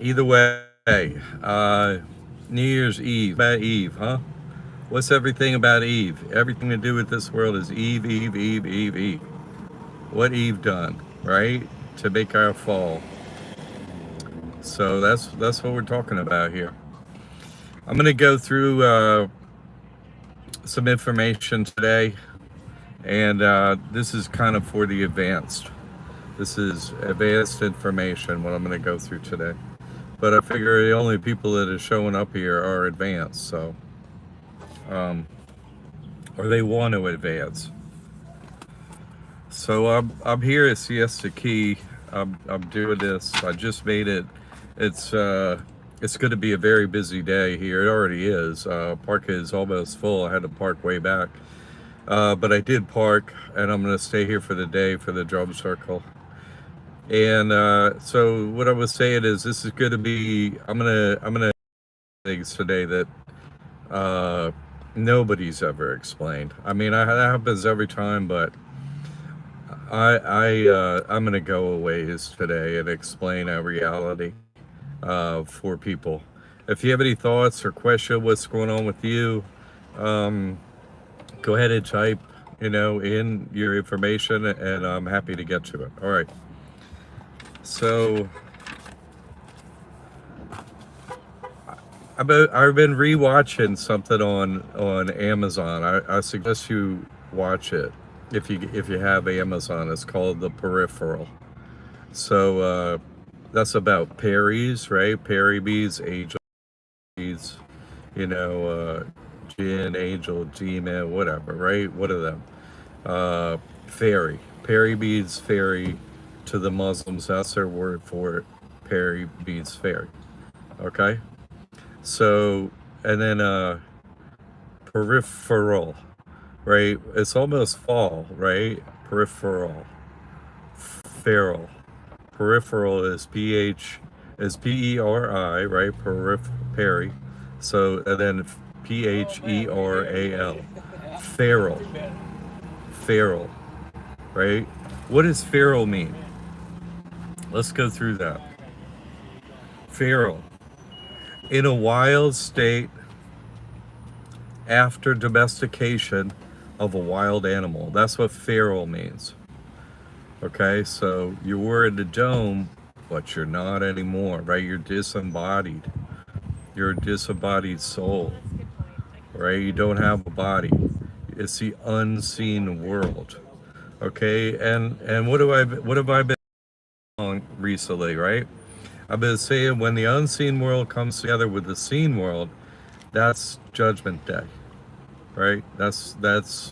Either way, New Year's Eve, about Eve, huh? What's everything about Eve? Everything to do with this world is Eve, Eve, Eve, Eve, Eve. What Eve done, right? To make our fall. So that's what we're talking about here. I'm gonna go through some information today, and this is kind of for the advanced. This is advanced information. What I'm gonna go through today. But I figure the only people that are showing up here are advanced, so or they want to advance. So I'm here at Siesta Key. I'm doing this. I just made it. It's it's going to be a very busy day here. It already is. Park is almost full. I had to park way back, but I did park, and I'm going to stay here for the day for the drum circle. And so what I was saying is, this is going to be. I'm gonna things today that uh, nobody's ever explained. I mean, that happens every time, but I'm gonna go a ways today and explain a reality for people. If you have any thoughts or question what's going on with you, um, go ahead and type, in your information, and I'm happy to get to it. All right. So I've been rewatching something on Amazon. I suggest you watch it if you have Amazon. It's called The Peripheral. So that's about Perry's, right? Perry beads, angel beads, you know, uh, jinn, angel, demon, whatever, right? What are them? Fairy. Perry beads, fairy to the Muslims. That's their word for it. Perry beads, fairy. Okay? So, and then peripheral, right? It's almost fall, right? Peripheral. Feral. Peripheral is PERI, right? Perry. So and then PHERAL. Feral. Feral, right? What does feral mean? Let's go through that. Feral. In a wild state after domestication of a wild animal. That's what feral means. Okay, so you were in the dome, but you're not anymore, right? You're disembodied. You're a disembodied soul, right? You don't have a body. It's the unseen world. Okay, and what have I been on recently, right? I've been saying when the unseen world comes together with the seen world, that's Judgment Day, right? That's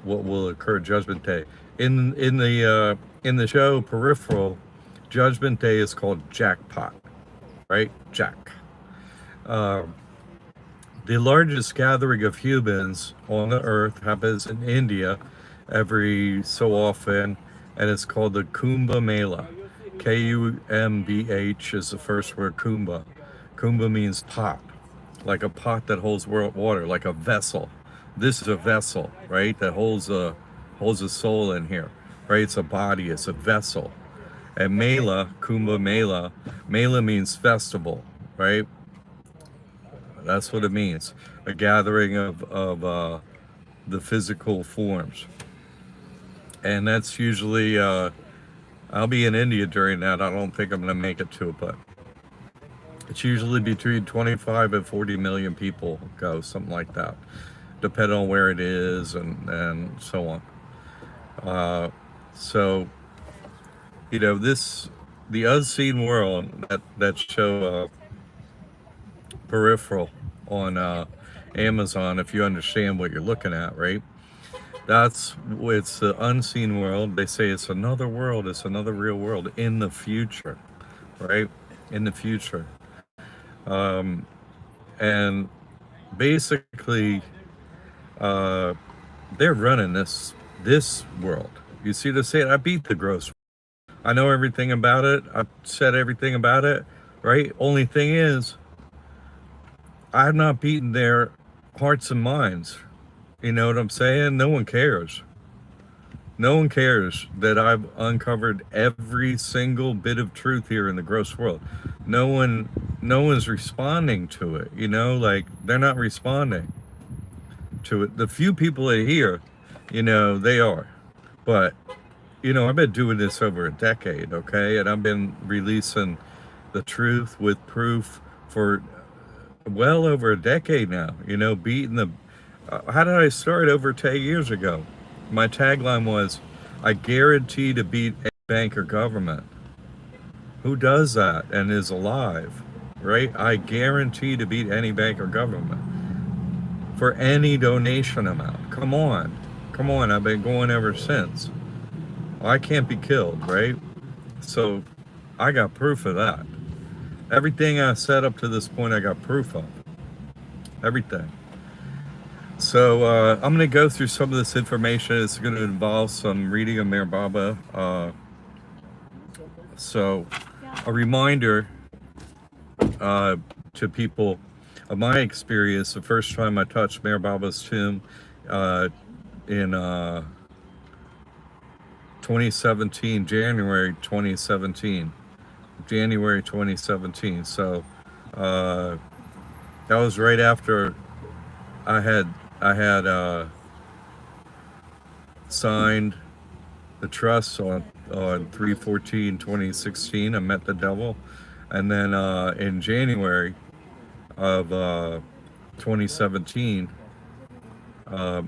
what will occur Judgment Day. In the show Peripheral, Judgment Day is called Jackpot, right? Jack. Um, the largest gathering of humans on the earth happens in India every so often, and it's called the Kumbh Mela. Kumbh is the first word, Kumbh. Kumbh means pot, like a pot that holds water, like a vessel. This is a vessel, right? That holds a soul in here, right? It's a body, it's a vessel. And Mela, Kumbh Mela, Mela means festival, right? That's what it means. A gathering of the physical forms. And that's usually, I'll be in India during that. I don't think I'm going to make it to it, but it's usually between 25 and 40 million people go, something like that, depending on where it is and so on. Uh, so, the unseen world, that show Peripheral on Amazon, if you understand what you're looking at, right? It's the unseen world. They say it's another world, it's another real world in the future, right? In the future. Um, and basically, uh, they're running this world. You see, they say I beat the gross. I know everything about it. I've said everything about it, right? Only thing is, I've not beaten their hearts and minds. You know what I'm saying? No one cares. No one cares that I've uncovered every single bit of truth here in the gross world. No one's responding to it, like they're not responding to it. The few people that hear, they are. But, I've been doing this over a decade, okay? And I've been releasing the truth with proof for well over a decade now, beating the. How did I start over 10 years ago? My tagline was, I guarantee to beat a bank or government. Who does that and is alive, right? I guarantee to beat any bank or government for any donation amount. Come on. Come on. I've been going ever since. I can't be killed, right? So I got proof of that. Everything I said up to this point, I got proof of. Everything. So I'm going to go through some of this information. It's going to involve some reading of Mayor Baba. So a reminder to people of my experience. The first time I touched Mayor Baba's tomb in 2017, January 2017. So that was right after I had signed the trust on 3/14/2016. I met the devil, and then in January of 2017, I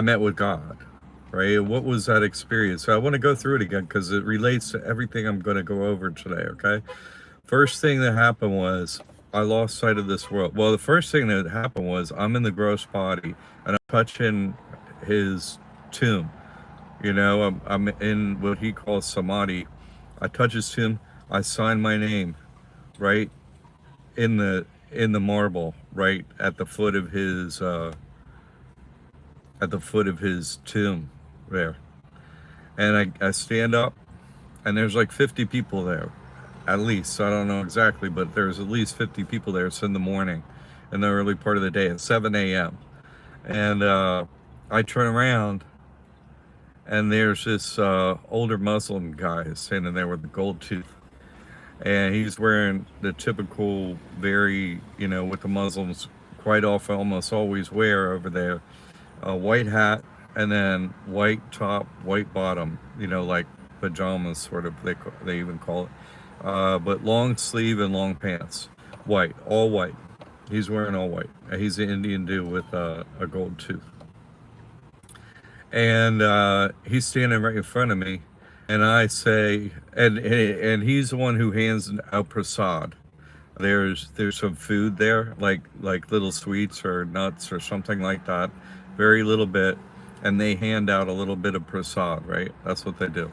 met with God. Right? What was that experience? So I want to go through it again because it relates to everything I'm going to go over today. Okay. First thing that happened was I lost sight of this world. Well, the first thing that happened was I'm in the gross body and I'm touching his tomb. I'm in what he calls samadhi. I touch his tomb. I sign my name right in the marble, right at the foot of his tomb there. And I stand up and there's like 50 people there. At least, I don't know exactly, but there's at least 50 people there. It's in the morning, in the early part of the day, at 7 a.m. And I turn around, and there's this older Muslim guy standing there with a gold tooth. And he's wearing the typical, very, what the Muslims quite often, almost always wear over there, a white hat, and then white top, white bottom, like pajamas, sort of, they even call it. But long sleeve and long pants, white, all white. He's wearing all white. He's an Indian dude with a gold tooth. And he's standing right in front of me, and I say, and he's the one who hands out prasad. There's some food there, like little sweets or nuts or something like that, very little bit, and they hand out a little bit of prasad, right? That's what they do.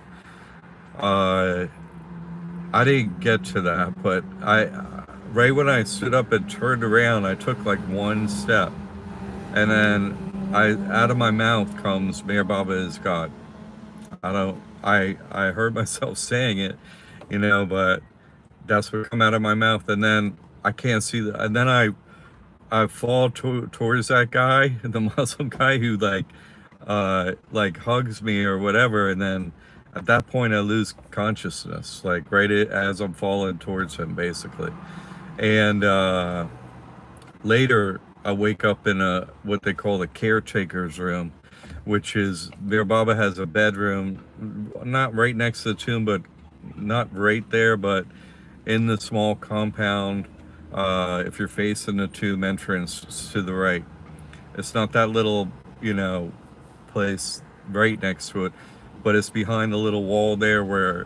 I didn't get to that, but right when I stood up and turned around, I took like one step, and then out of my mouth comes, Mayor Baba is God. I heard myself saying it, but that's what come out of my mouth, and then I can't see that, and then I fall towards that guy, the Muslim guy who like hugs me or whatever, and then at that point I lose consciousness, like right as I'm falling towards him, basically. And later I wake up in what they call the caretaker's room, which is Mir Baba has a bedroom, not right next to the tomb, but not right there, but in the small compound. If you're facing the tomb entrance to the right, it's not that little, place right next to it, but it's behind the little wall there where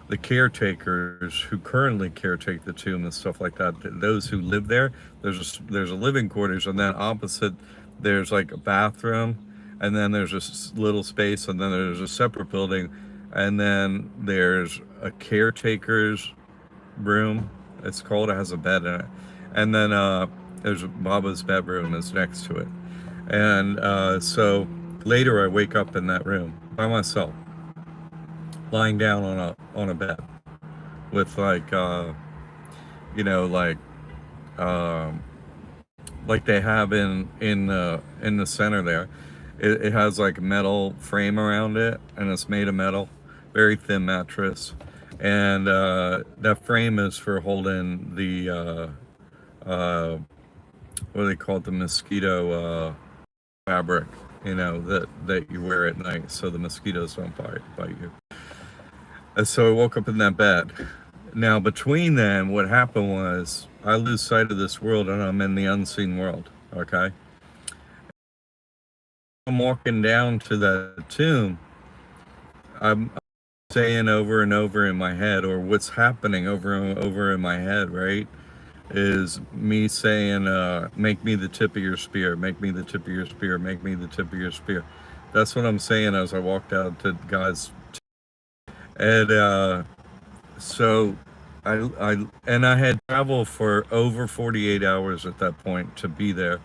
the caretakers who currently caretake the tomb and stuff like that, those who live there, there's a living quarters, and then opposite there's like a bathroom, and then there's a little space, and then there's a separate building, and then there's a caretaker's room, it's called. It has a bed in it, and then there's Baba's bedroom is next to it. And so later I wake up in that room by myself, lying down on a bed with like they have in the center there, It has like a metal frame around it, and it's made of metal, very thin mattress, and that frame is for holding the what do they call it, the mosquito fabric, that you wear at night, so the mosquitoes don't bite you. And so I woke up in that bed. Now between then, what happened was I lose sight of this world and I'm in the unseen world. Okay, I'm walking down to the tomb. I'm saying over and over in my head, or what's happening over and over in my head, right? Is me saying, make me the tip of your spear, make me the tip of your spear, make me the tip of your spear. That's what I'm saying as I walked out to God's. And so I had traveled for over 48 hours at that point to be there.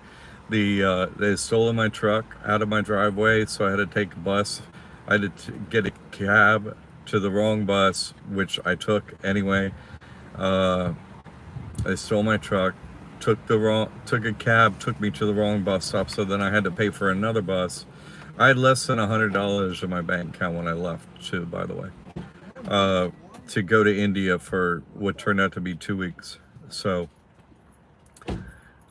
They stolen my truck out of my driveway, so I had to take a bus. I had to get a cab to the wrong bus, which I took anyway. They stole my truck, took a cab, took me to the wrong bus stop. So then I had to pay for another bus. I had less than $100 in my bank account when I left, too, by the way, to go to India for what turned out to be 2 weeks. So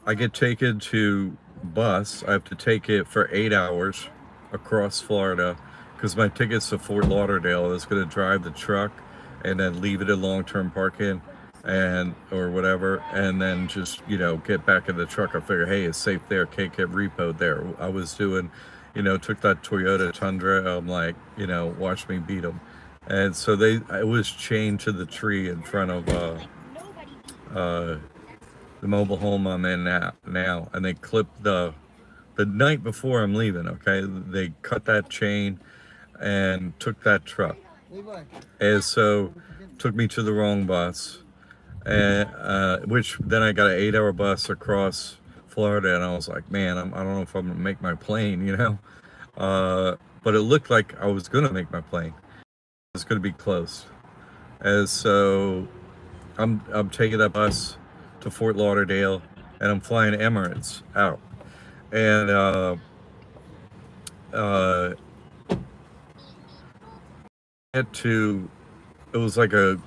I get taken to bus. I have to take it for 8 hours across Florida because my ticket's to Fort Lauderdale. I was going to drive the truck and then leave it in long-term parking and or whatever, and then just get back in the truck. I figure, hey, it's safe there, can't get repoed there. I was doing, took that Toyota Tundra. I'm like, watch me beat them. And so I was chained to the tree in front of the mobile home I'm in now, and they clipped the night before I'm leaving. Okay, they cut that chain and took that truck, and so took me to the wrong bus, and which then I got an 8-hour bus across Florida, and I was like, man, I don't know if I'm gonna make my plane, but it looked like I was gonna make my plane. It was gonna be close, and so I'm taking that bus to Fort Lauderdale, and I'm flying Emirates out, and uh, get to it was like a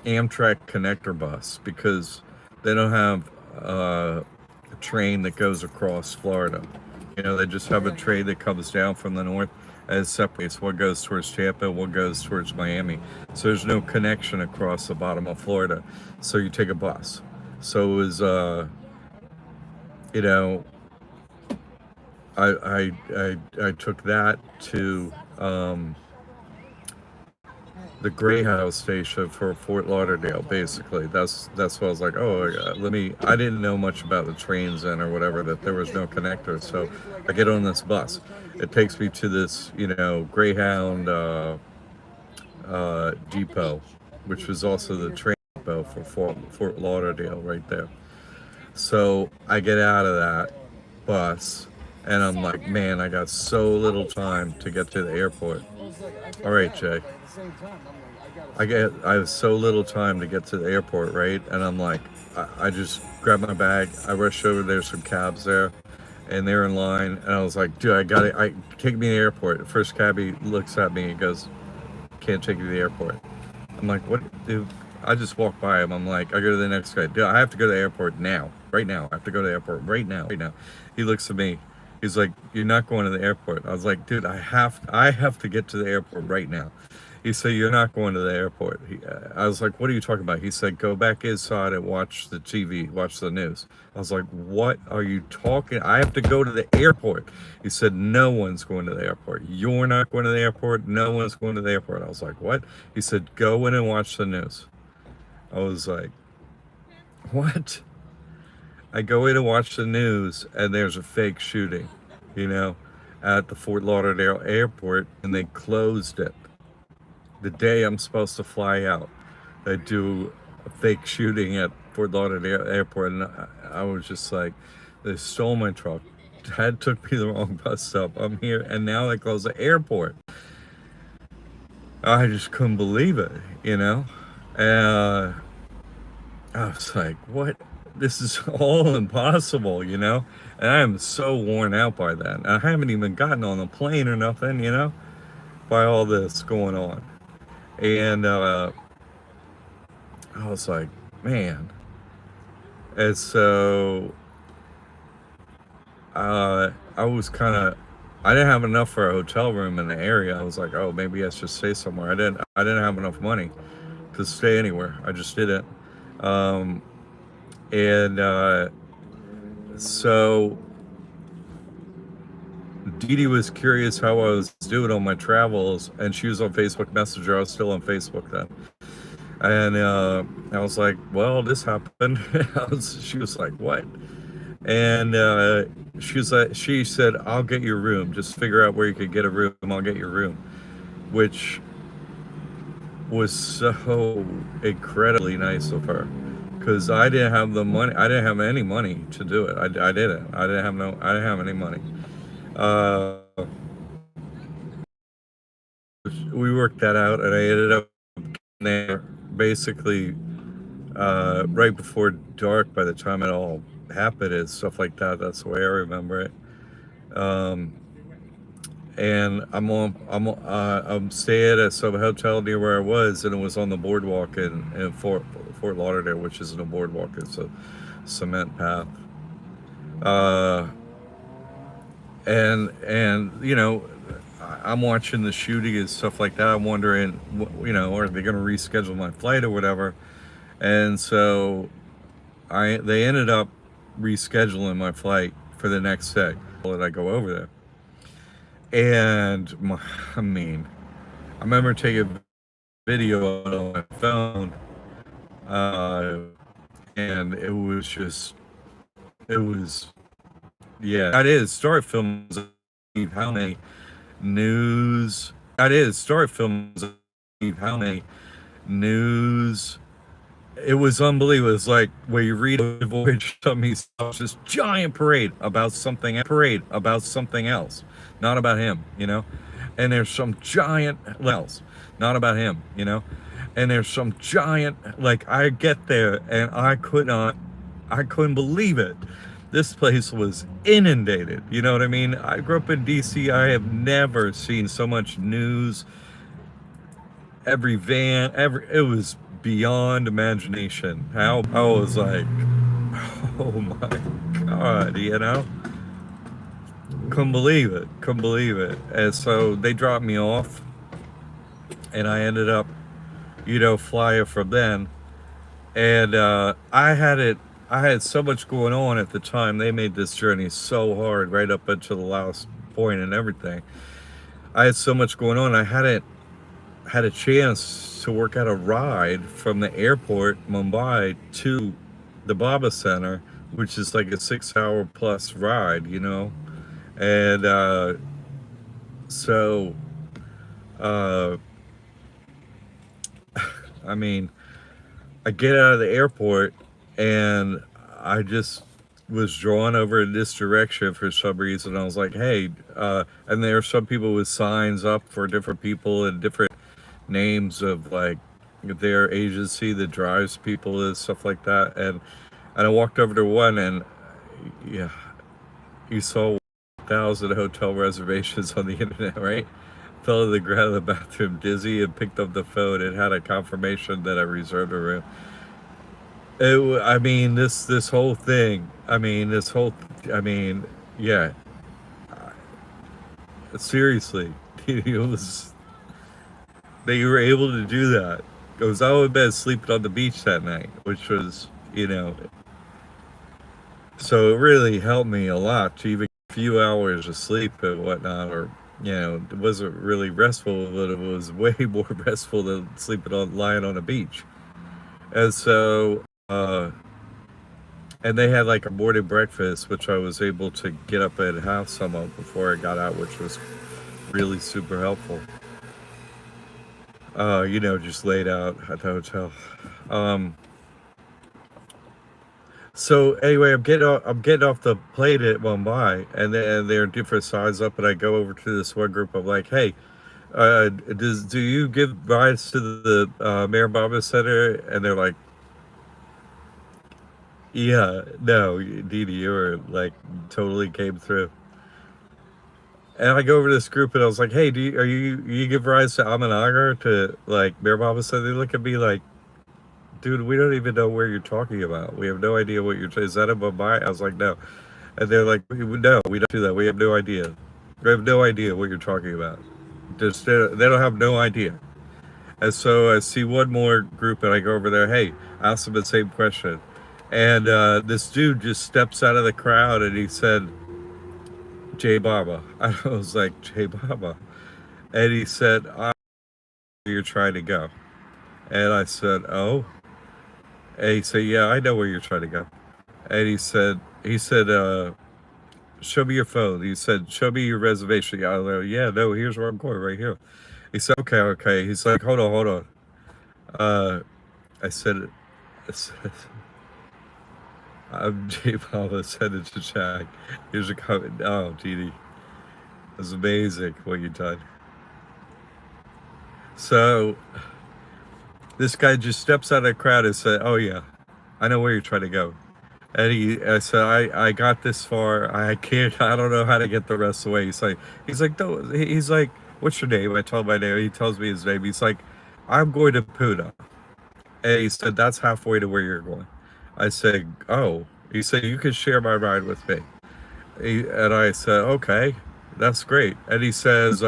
Amtrak connector bus because they don't have a train that goes across Florida. They just have a train that comes down from the north and separates. One goes towards Tampa, one goes towards Miami. So there's no connection across the bottom of Florida. So you take a bus. So it was, I took that to the Greyhound station for Fort Lauderdale. Basically, that's what I was like. Oh, I didn't know much about the trains then or whatever, that there was no connector. So I get on this bus. It takes me to this, Greyhound depot, which was also the train depot for Fort Lauderdale right there. So I get out of that bus, and I'm like, man, I got so little time to get to the airport. All right, Jay. I have so little time to get to the airport, right? And I'm like, I just grabbed my bag. I rushed over. There's some cabs there, and they're in line. And I was like, dude, I got it. Take me to the airport. The first cabbie looks at me and goes, can't take you to the airport. I'm like, what, dude? I just walked by him. I'm like, I go to the next guy. Dude, I have to go to the airport now, right now. I have to go to the airport right now, right now. He looks at me. He's like, you're not going to the airport. I was like, dude, I have to get to the airport right now. He said, you're not going to the airport. I was like, what are you talking about? He said, go back inside and watch the TV, watch the news. I was like, what are you talking? I have to go to the airport. He said, no one's going to the airport. You're not going to the airport. No one's going to the airport. I was like, what? He said, go in and watch the news. I was like, what? I go in and watch the news, and there's a fake shooting, at the Fort Lauderdale airport, and they closed it. The day I'm supposed to fly out, they do a fake shooting at Fort Lauderdale airport, and I was just like, they stole my truck. Dad took me to the wrong bus stop. I'm here, and now they close the airport. I just couldn't believe it, I was like, what? this is all impossible, you know? And I am so worn out by that. I haven't even gotten on a plane or nothing, you know, by all this going on. And I was like, man. And so I was kind of, I didn't have enough for a hotel room in the area. I was like, oh, maybe I should stay somewhere. I didn't have enough money to stay anywhere. I just didn't. Um, and so Dee Dee was curious how I was doing on my travels, and she was on Facebook Messenger. I was still on Facebook then. And I was like, well, this happened. She was like, what? And she said, I'll get your room. Just figure out where you could get a room. I'll get your room, which was so incredibly nice of her, because I didn't have the money. I didn't have any money to do it. I didn't. I didn't have any money. Uh, we worked that out, and I ended up there basically right before dark. By the time it all happened and stuff like that, that's the way I remember it. Um, and I'm staying at some hotel near where I was, and it was on the boardwalk in Fort Lauderdale, which isn't a boardwalk; it's a cement path. Uh, and you know, I'm watching the shooting and stuff like that. I'm wondering, you know, are they going to reschedule my flight or whatever? And so they ended up rescheduling my flight for the next day that I go over there. And I mean, I remember taking a video on my phone, uh, and it was just, it was, yeah, that is start films. How many news? That is start films. How many news? It was unbelievable. It's like where you read a voyage, something just giant parade about something else, not about him, you know. And there's some giant else, not about him, you know. And there's some giant, like, I get there and I couldn't believe it. This place was inundated, you know what I mean? I grew up in DC. I have never seen so much news. Every van, it was beyond imagination. How I was like, oh my God, you know? Couldn't believe it. And so they dropped me off, and I ended up, you know, flying from then. And I had so much going on at the time. They made this journey so hard right up until the last point and everything. I had so much going on. I hadn't had a chance to work out a ride from the airport, Mumbai, to the Baba Center, which is like a 6 hour plus ride, you know? And so, uh, I mean, I get out of the airport and I just was drawn over in this direction for some reason. I was like, hey, and there are some people with signs up for different people and different names of like their agency that drives people and stuff like that. And I walked over to one, and yeah, you saw 1,000 hotel reservations on the internet, right? Fell to the ground in the bathroom dizzy and picked up the phone and had a confirmation that I reserved a room. I mean, this whole thing. I mean, yeah. Seriously, it was. They were able to do that. I was out in bed sleeping on the beach that night, which was, you know, so it really helped me a lot to even get a few hours of sleep and whatnot, or, you know, it wasn't really restful, but it was way more restful than lying on a beach. And so, and they had like a morning breakfast, which I was able to get up and have some of before I got out, which was really super helpful. You know, just laid out at the hotel. Um, so anyway, I'm getting off the plane at Mumbai, and then they're different sides up, and I go over to this one group. I'm like, hey, do you give rides to the Mayor Baba Center? And they're like, Yeah, no, Dee Dee, you were like totally came through. And I go over to this group and I was like, "Hey, are you give rise to Amanagar to like Bear Mama?" So they look at me like, "Dude, we don't even know where you're talking about. We have no idea what you're. Is that a Mumbai?" I was like, "No," and they're like, "No, we don't do that. We have no idea. We have no idea what you're talking about. Just they don't have no idea." And so I see one more group and I go over there. Hey, I asked them the same question, and this dude just steps out of the crowd and he said, "Jay Baba." I was like, "Jay Baba," and he said, "I know where you're trying to go." And I said, "Oh." And he said, "Yeah, I know where you're trying to go." And he said, "Show me your phone." He said, "Show me your reservation." Yeah, I was like, "Yeah, no, here's where I'm going, right here." He said, "Okay, okay." He's like, "Hold on, hold on." Uh, I said, I said I'm J Papa, send it to Jack. Here's a comment. Oh, GD. That's amazing what you done. So this guy just steps out of the crowd and said, "Oh yeah, I know where you're trying to go." And I said, I got this far. I can't. I don't know how to get the rest of the way. He's like, no. He's like, "What's your name?" I told him my name. He tells me his name. He's like, "I'm going to Puna." And he said, "That's halfway to where you're going." I said, "Oh." He said, "You can share my ride with me." And I said, "Okay, that's great." And he said,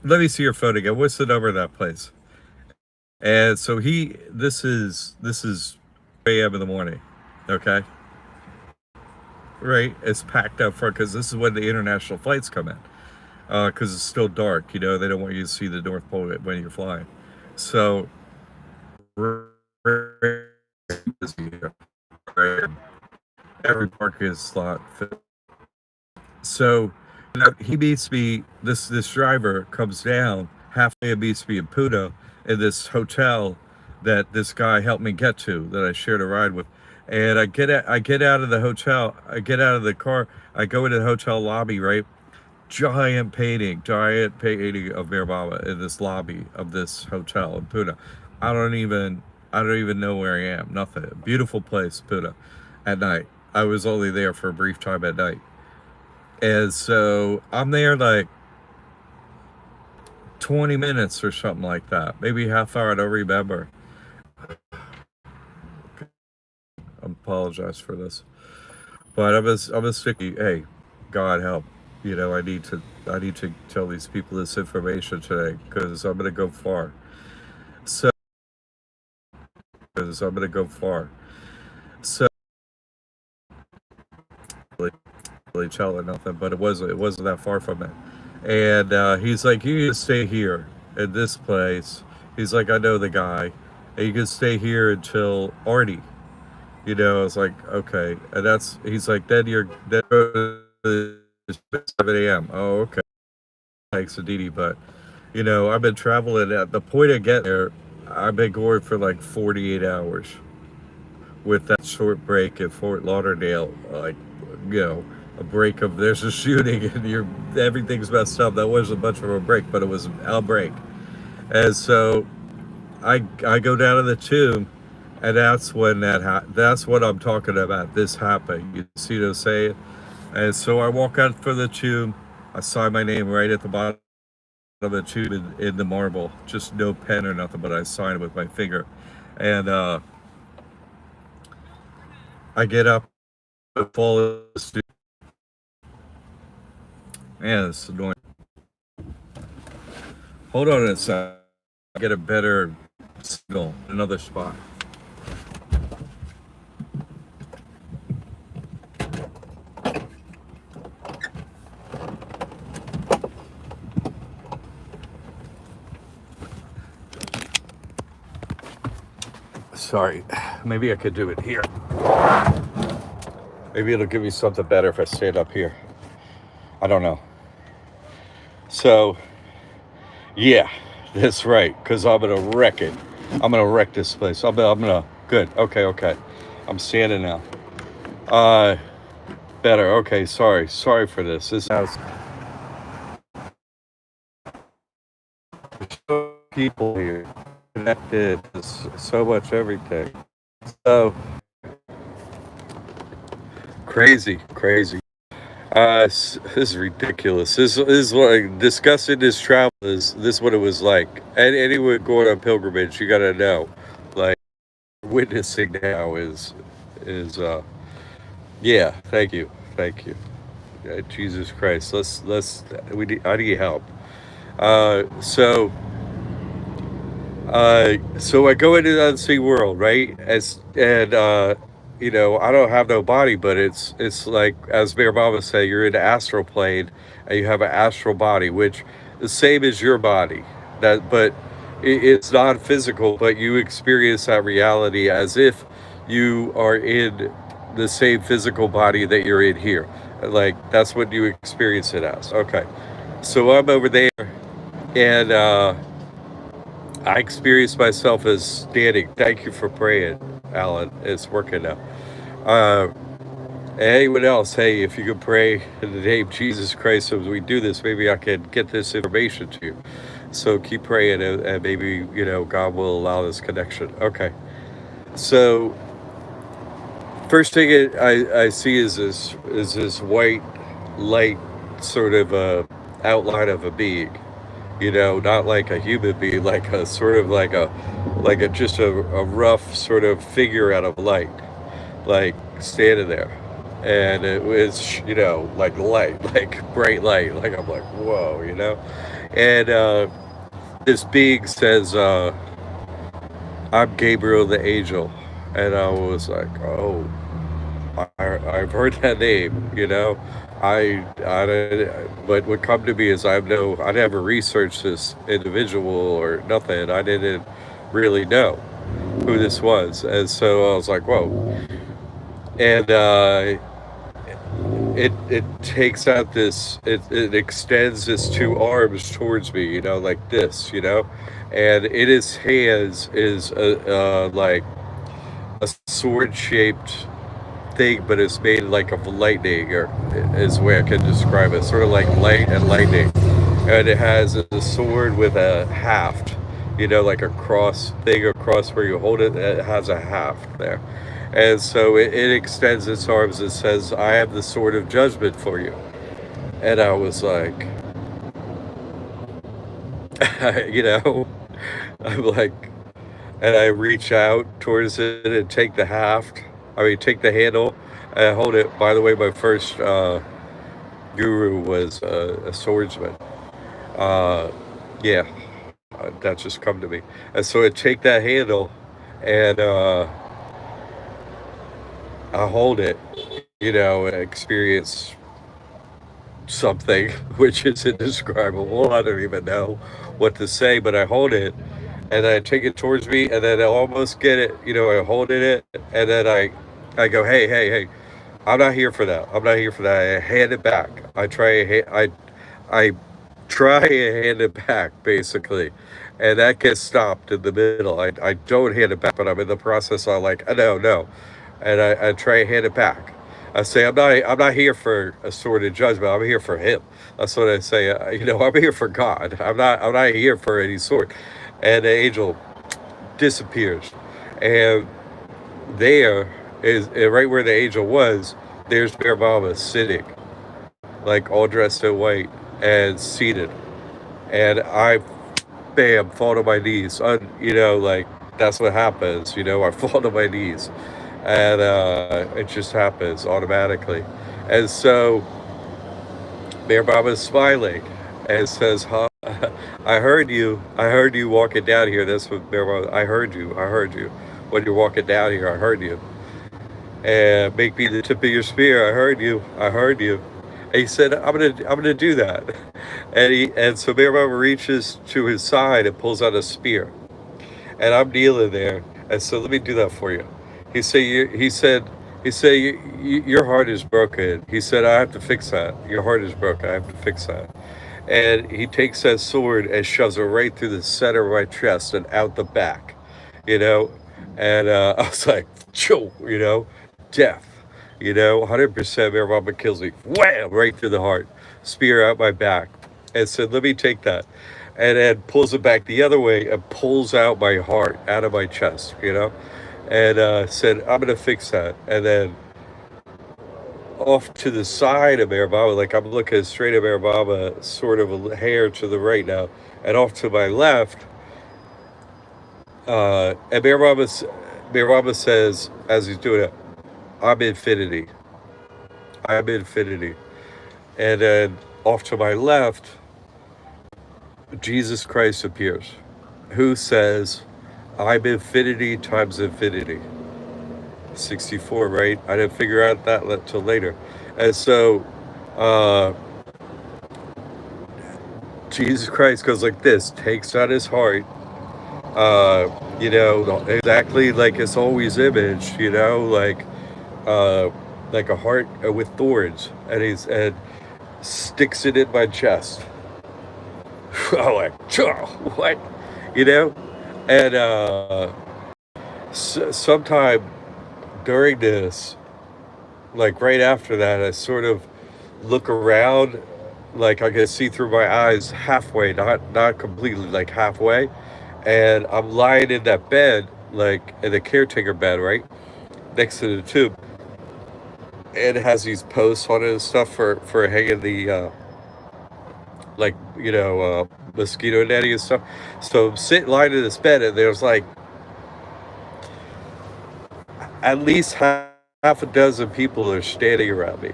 "Let me see your phone again. What's the number of that place?" And so this is 3 a.m. in the morning, okay, right? It's packed up front because this is when the international flights come in, because it's still dark. They don't want you to see the North Pole when you're flying. So every parking slot. So he meets me. This driver comes down halfway and meets me in Puno in this hotel that this guy helped me get to that I shared a ride with. And I get out of the hotel. I get out of the car. I go into the hotel lobby. Right, giant painting of Mirababa in this lobby of this hotel in Puno. I don't even I don't even know where I am. Nothing. Beautiful place, Puno. At night. I was only there for a brief time at night. And so I'm there like 20 minutes or something like that. Maybe half hour, I don't remember. I apologize for this. But I'm a sticky, hey, God help. I need to tell these people this information today because I'm gonna go far. So because I'm gonna go far. So really chill or nothing, but it wasn't that far from it. And he's like, "You can stay here in this place." He's like, "I know the guy, and you can stay here until Artie." I was like, "Okay," and he's like, then 7 a.m. Oh, okay. Thanks, Aditi, but I've been traveling. At the point I get there, I've been going for like 48 hours with that short break at Fort Lauderdale, like you know, a break of there's a shooting and everything's messed up. That wasn't much of a break, but it was a break. And so I go down to the tomb, and that's when that's what I'm talking about. This happened. You see what I'm saying? And so I walk out for the tomb. I sign my name right at the bottom of the tomb in the marble. Just no pen or nothing, but I sign it with my finger. And I get up and fall asleep. Man, it's annoying. Hold on a sec. Get a better signal. Another spot. Sorry. Maybe I could do it here. Maybe it'll give me something better if I stand up here. I don't know. So, yeah, that's right. Because I'm going to wreck it. I'm going to wreck this place. I'm going to. Good. Okay, okay. I'm standing now. Uh, Better. Okay, sorry. Sorry for this. This has people here connected. So much everything. So crazy, crazy. This is ridiculous. This is what discussing this travel is. This is what it was like. And anyone going on pilgrimage, you gotta know, like witnessing now is yeah. Thank you. Jesus Christ. Let's we need, I need help. Uh, so so I go into the unseen world, right? And I don't have no body, but it's like as Mayor Mama said, you're in the astral plane, and you have an astral body, which the same as your body. But it's not physical, but you experience that reality as if you are in the same physical body that you're in here. Like that's what you experience it as. Okay, so I'm over there, and I experienced myself as standing. Thank you for praying, Alan. It's working now. Uh, Anyone else, hey, if you could pray in the name of Jesus Christ as we do this, maybe I can get this information to you. So keep praying, and maybe, God will allow this connection. Okay. So first thing I see is this white light, sort of a outline of a being. Not like a human being, like a sort of like a just a rough sort of figure out of light, like standing there. And it was, like light, like bright light. Like I'm like, whoa, And this being says, I'm Gabriel the angel. And I was like, oh, I've heard that name, but what come to me is I never researched this individual or nothing. I didn't really know who this was, and so I was like, whoa. And it takes out it extends its two arms towards me, like this, and in its hands is like a sword shaped thing, but it's made like of lightning, or is the way I can describe it. Sort of like light and lightning, and it has a sword with a haft, like a cross thing across where you hold it. It has a haft there, and so it extends its arms and says, "I have the sword of judgment for you." And I was like, you know, I'm like, and I reach out towards it and take the haft. I mean, take the handle and hold it. By the way, my first guru was a swordsman. Uh, yeah, that just come to me. And so I take that handle and I hold it, and experience something which is indescribable. I don't even know what to say, but I hold it and I take it towards me, and then I almost get it, I hold it, and then I go, hey, hey, hey, I'm not here for that. I'm not here for that. I hand it back. I try and hand it back, basically, and that gets stopped in the middle. I don't hand it back, but I'm in the process. I'm like, no, no, and I try and hand it back. I say, I'm not here for a sword of judgment. I'm here for Him. That's what I say. I'm here for God. I'm not here for any sword. And the angel disappears, and there is right where the angel was. There's Bear Mama sitting, like all dressed in white and seated, and I, bam, fall to my knees. Like that's what happens. I fall to my knees, and it just happens automatically. And so Bear Mama's smiling and says, "Huh? I heard you. I heard you walking down here." That's what Bear Mama. I heard you. I heard you. When you're walking down here, I heard you. And make me the tip of your spear. I heard you. I heard you. And he said, I'm gonna do that." And so Bear Mama reaches to his side and pulls out a spear. And I'm kneeling there. And so let me do that for you. He said, your heart is broken. He said, I have to fix that. Your heart is broken. I have to fix that. And he takes that sword and shoves it right through the center of my chest and out the back, you know. And I was like, choke, death, 100% marijuana kills me. Wham! Right through the heart, spear out my back, and said, let me take that. And then pulls it back the other way and pulls out my heart out of my chest, and said, I'm going to fix that. And then off to the side of Maribama, like I'm looking straight at Maribama, sort of a hair to the right now, and off to my left, and Maribama says, as he's doing it, I'm infinity. I'm infinity. And then off to my left, Jesus Christ appears, who says, I'm infinity times infinity. 64, right? I didn't figure out that till later. And so uh, Jesus Christ goes like this, takes out his heart, exactly like it's always imaged, like a heart with thorns, and sticks it in my chest. I'm like, what? You know? And sometime during this, like right after that, I sort of look around, like I can see through my eyes halfway, not completely, like halfway, and I'm lying in that bed, like in the caretaker bed, right next to the tube, and it has these posts on it and stuff for hanging the mosquito netting and stuff. So I'm sitting lying in this bed, and there's like at least half a dozen people are standing around me.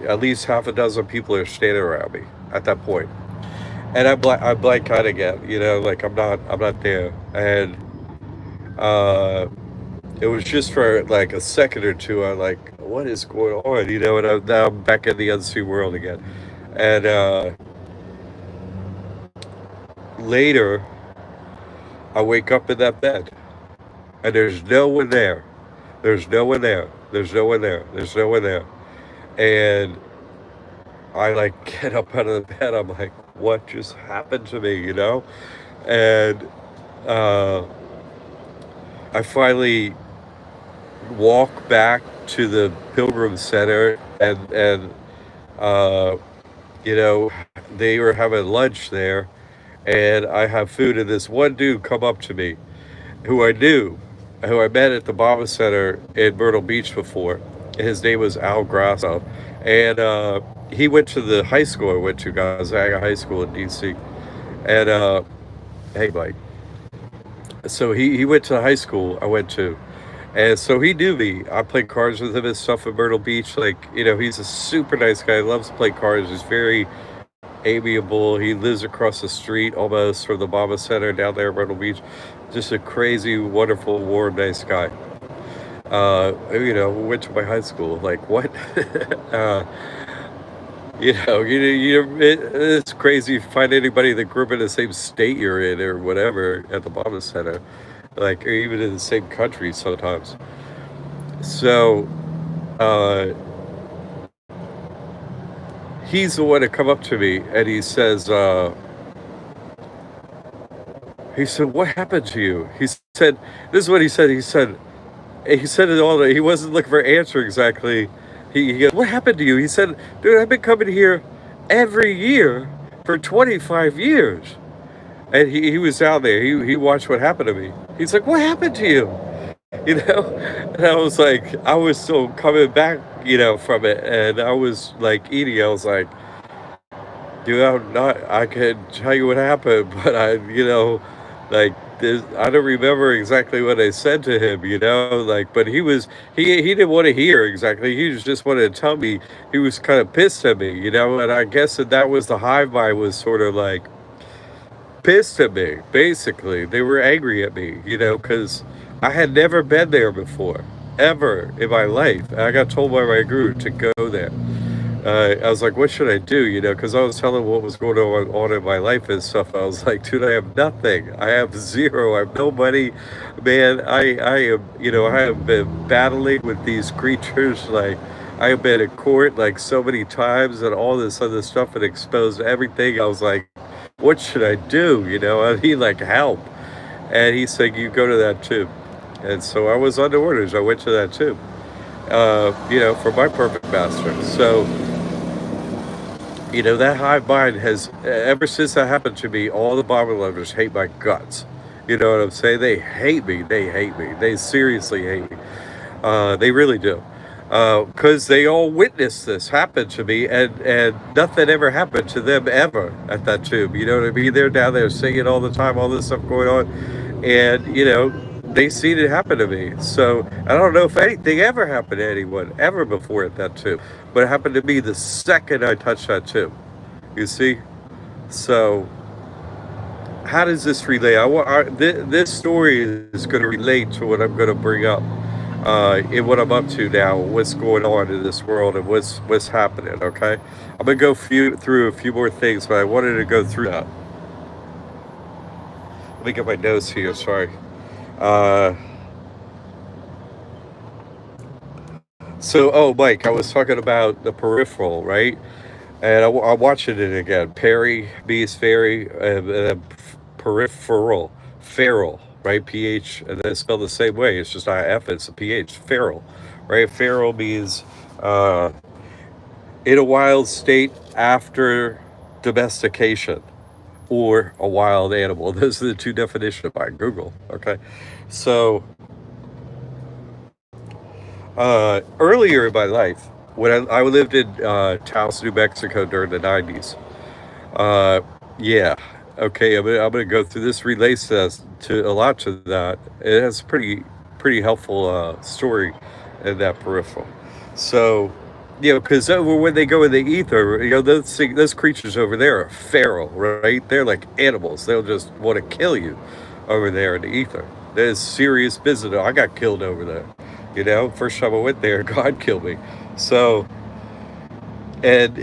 At least half a dozen people are standing around me at that point. And I blank out again, like I'm not there. And it was just for like a second or two. I'm like, what is going on? And now I'm back in the unseen world again. And later, I wake up in that bed, and there's no one there. There's no one there. There's no one there. There's no one there. And I like get up out of the bed. I'm like, what just happened to me? And uh, I finally walk back to the Pilgrim Center, and uh, you know, they were having lunch there, and I have food, and this one dude come up to me, who I knew, who I met at the Baba Center in Myrtle Beach before. His name was Al Grasso, and he went to the high school I went to, Gonzaga High School in D.C. And hey, Mike. So he went to the high school I went to, and so he knew me. I played cards with him and stuff in Myrtle Beach. Like, he's a super nice guy. Loves to play cards. He's very amiable. He lives across the street almost from the Baba Center down there in Myrtle Beach. Just a crazy, wonderful, warm, nice guy. Went to my high school. Like, what? uh, it's crazy if you find anybody that grew up in the same state you're in or whatever at the Baba Center, like, or even in the same country sometimes. So, uh, he's the one to come up to me, and he said, what happened to you? He said, this is what he said. He said it all. He wasn't looking for an answer exactly. He goes, what happened to you? He said, dude, I've been coming here every year for 25 years. And he was down there. He watched what happened to me. He's like, what happened to you? And I was like, I was still coming back, from it. And I was like eating. I was like, dude, I could tell you what happened, but like this, I don't remember exactly what I said to him, like, but he didn't want to hear exactly. He just wanted to tell me. He was kind of pissed at me, and I guess that was the hive mind, was sort of like pissed at me. Basically, they were angry at me, because I had never been there before, ever in my life. I got told by my guru to go there. I was like, what should I do? Because I was telling what was going on in my life and stuff. I was like, dude, I have nothing. I have zero. I have no money. Man, I have been battling with these creatures. Like, I have been in court like so many times and all this other stuff, and exposed everything. I was like, what should I do? And he like, help. And he said, you go to that tube. And so I was under orders. I went to that tube, for my perfect master. So, that hive mind has, ever since that happened to me, all the Bible lovers hate my guts. You know what I'm saying? They hate me. They hate me. They seriously hate me. They really do. Because they all witnessed this happen to me, and nothing ever happened to them ever at that tube. You know what I mean? They're down there singing all the time, all this stuff going on, and they seen it happen to me. So I don't know if anything ever happened to anyone ever before at that tube, but it happened to me the second I touched that tube. You see? So how does this relate? This story is going to relate to what I'm going to bring up in what I'm up to now, what's going on in this world, and what's happening. Okay, I'm gonna go through a few more things, but I wanted to go through that. Let me get my notes here. Sorry. Uh, oh, Mike, I was talking about the peripheral, right? And I'm watching it again. Perry means fairy, peripheral, feral, right? PH, and then it's spelled the same way. It's just not F, it's a PH, feral, right? Feral means uh, in a wild state after domestication or a wild animal. Those are the two definitions by Google, okay? So earlier in my life, when I lived in Taos, New Mexico during the 90s, Uh, yeah. Okay, I'm gonna go through this. Relates to a lot to that. It has a pretty helpful story in that peripheral. So, because over when they go in the ether, those creatures over there are feral, right? They're like animals. They'll just want to kill you over there in the ether. There's serious business. I got killed over there. First time I went there, God killed me. So and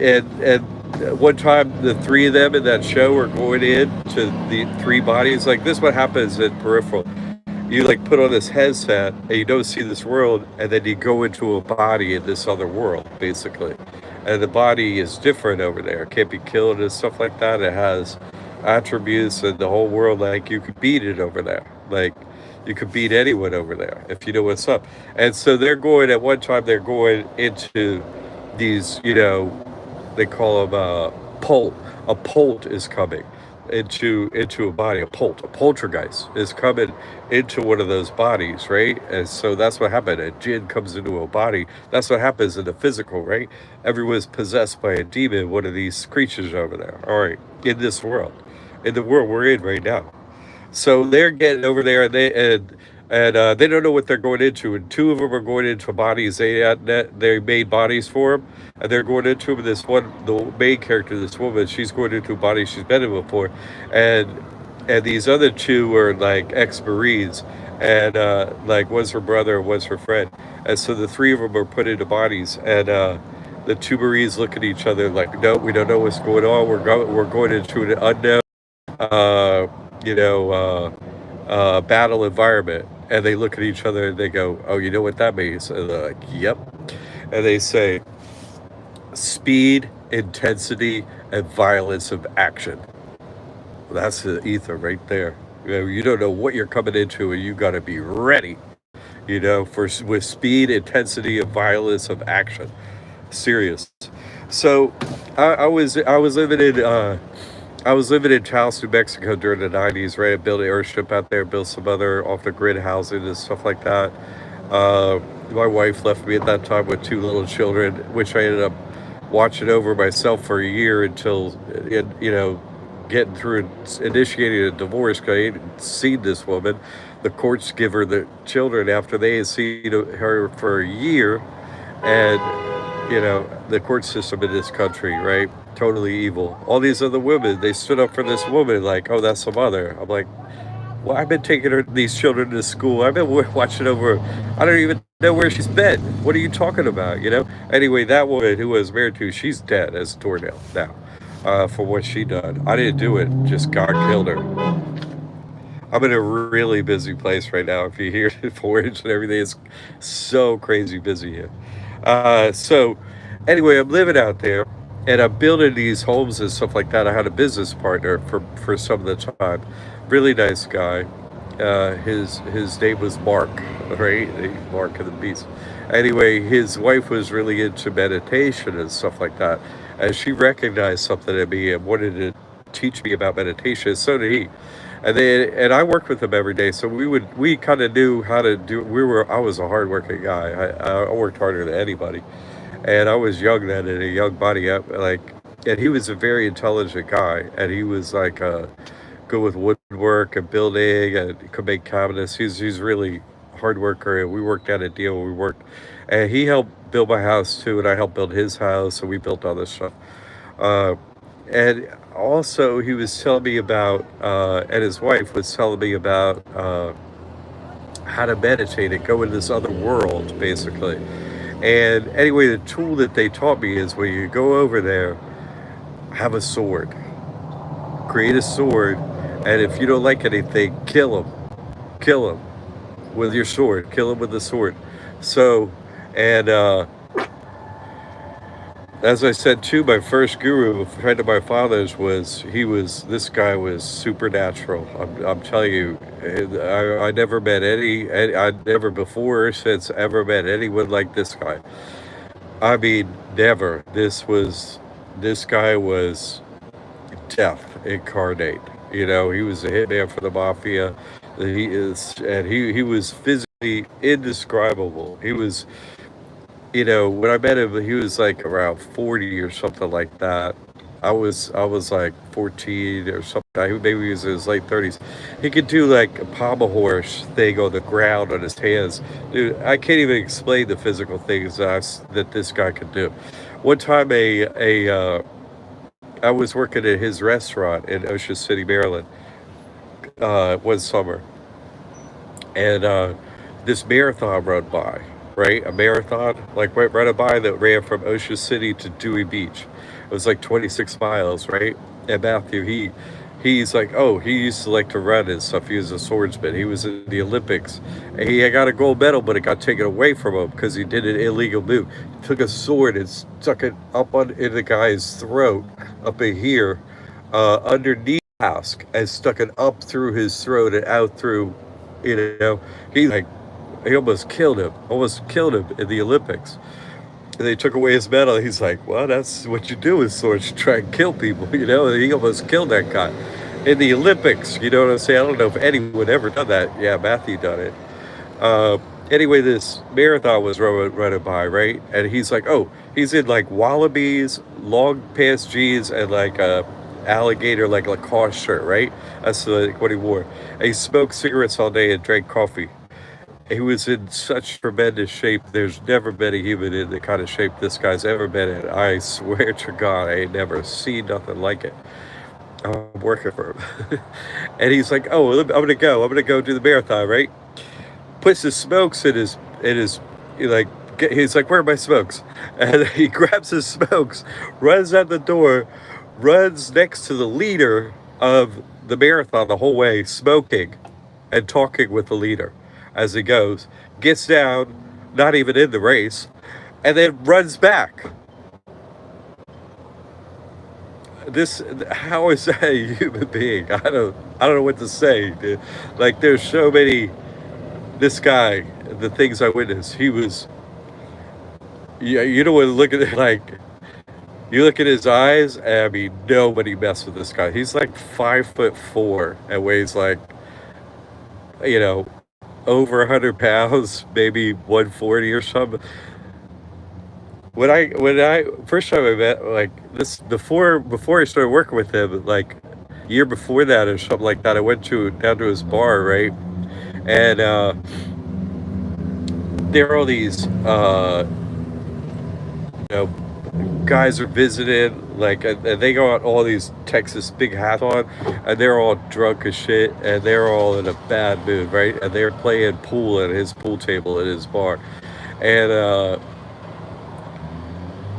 one time the three of them in that show were going in to the three bodies. Like this what happens in peripheral. You like put on this headset and you don't see this world, and then you go into a body in this other world basically, and the body is different over there. It can't be killed and stuff like that. It has attributes and the whole world. Like you could beat it over there. Like you could beat anyone over there if you know what's up. And so they're going at one time. They're going into these, they call them polt. A polt is coming into a body. A poltergeist is coming into one of those bodies, right? And so that's what happened. A jinn comes into a body. That's what happens in the physical, right? Everyone's possessed by a demon, one of these creatures over there. All right, in the world we're in right now. So they're getting over there, and they don't know what they're going into. And two of them are going into bodies. They made bodies for them, and they're going into them. This one, the main character, this woman, she's going into a body she's been in before, and these other two are like ex-marines, and like one's her brother, one's her friend, and so the three of them are put into bodies, and the two marines look at each other like, no, we don't know what's going on. We're going into an unknown. Uh, you know. Battle environment, and they look at each other and they go, oh, you know what that means? And they're like, yep. And they say speed, intensity, and violence of action. That's the ether right there. You don't know what you're coming into, and you got to be ready, with speed, intensity, and violence of action. Serious. So I was living in Taos, New Mexico during the 90s, right? I built an airstrip out there, built some other off the grid housing and stuff like that. My wife left me at that time with two little children, which I ended up watching over myself for a year until, getting through initiating a divorce because I hadn't seen this woman. The courts give her the children after they had seen her for a year. And the court system in this country, right? Totally evil. All these other women, they stood up for this woman like, oh, that's the mother. I'm like, well, I've been taking these children to school. I've been watching over. I don't even know where she's been. What are you talking about? Anyway, that woman who I was married to, she's dead as a doornail now for what she done. I didn't do it. Just God killed her. I'm in a really busy place right now. If you hear the forage and everything, it's so crazy busy here. So anyway, I'm living out there, and I'm building these homes and stuff like that. I had a business partner for some of the time. Really nice guy. His name was Mark, right? Mark of the Beast. Anyway, his wife was really into meditation and stuff like that. And she recognized something in me and wanted to teach me about meditation. So did he. And I worked with him every day, so we kind of knew how to do. I was a hardworking guy. I worked harder than anybody, and I was young then and a young buddy. And he was a very intelligent guy, and he was like good with woodwork and building, and he could make cabinets. He's really hard worker, and we worked out a deal. We worked, and he helped build my house too, and I helped build his house, and we built all this stuff. Uh, and also, he was telling me about, and his wife was telling me about how to meditate and go into this other world, basically. And anyway, the tool that they taught me is when you go over there, have a sword, create a sword, and if you don't like anything, kill him with your sword, kill him with the sword. So, and as I said too, my first guru, a friend of my father's, this guy was supernatural. I'm telling you, I never met I never before or since ever met anyone like this guy. I mean, never. This guy was death incarnate. You know, he was a hitman for the mafia. He was physically indescribable. He was, when I met him, he was like around 40 or something like that. I was like 14 or something. Maybe he was in his late 30s. He could do like a pommel horse thing on the ground on his hands. Dude, I can't even explain the physical things that this guy could do. One time, I was working at his restaurant in Ocean City, Maryland, one summer, and this marathon rode by, right? A marathon, like right by that ran from Ocean City to Dewey Beach. It was like 26 miles, right? And Matthew, he's like, oh, he used to like to run and stuff. He was a swordsman. He was in the Olympics. And he got a gold medal, but it got taken away from him because he did an illegal move. He took a sword and stuck it in the guy's throat, up in here, underneath the mask, and stuck it up through his throat and out through, he like, he almost killed him in the Olympics. And they took away his medal. He's like, well, that's what you do with swords, you try and kill people, And he almost killed that guy in the Olympics. You know what I'm saying? I don't know if anyone ever done that. Yeah, Matthew done it. Anyway, this marathon was running by, right? And he's like, oh, he's in like wallabies, long pants jeans, and like a alligator, like Lacoste shirt, right? That's like what he wore. And he smoked cigarettes all day and drank coffee. He was in such tremendous shape. There's never been a human in the kind of shape this guy's ever been in. I swear to God, I ain't never seen nothing like it. I'm working for him. And he's like, oh, I'm gonna go do the marathon, right? Puts his smokes he's like, where are my smokes? And he grabs his smokes, runs out the door, runs next to the leader of the marathon the whole way, smoking and talking with the leader as he goes, gets down, not even in the race, and then runs back. How is that a human being? I don't know what to say, dude. Like, there's so many. This guy, the things I witnessed, he was. Yeah, you know what? Look at it, like, you look at his eyes. I mean, nobody messed with this guy. He's like 5'4" and weighs like, you know, over 100 pounds, maybe 140 or something. When I first time I met, like, this, before I started working with him, like year before that or something like that, I went down to his bar, right? And there are all these you know guys are visiting, like, and they got all these Texas big hats on, and they're all drunk as shit, and they're all in a bad mood, right? And they're playing pool at his pool table at his bar, and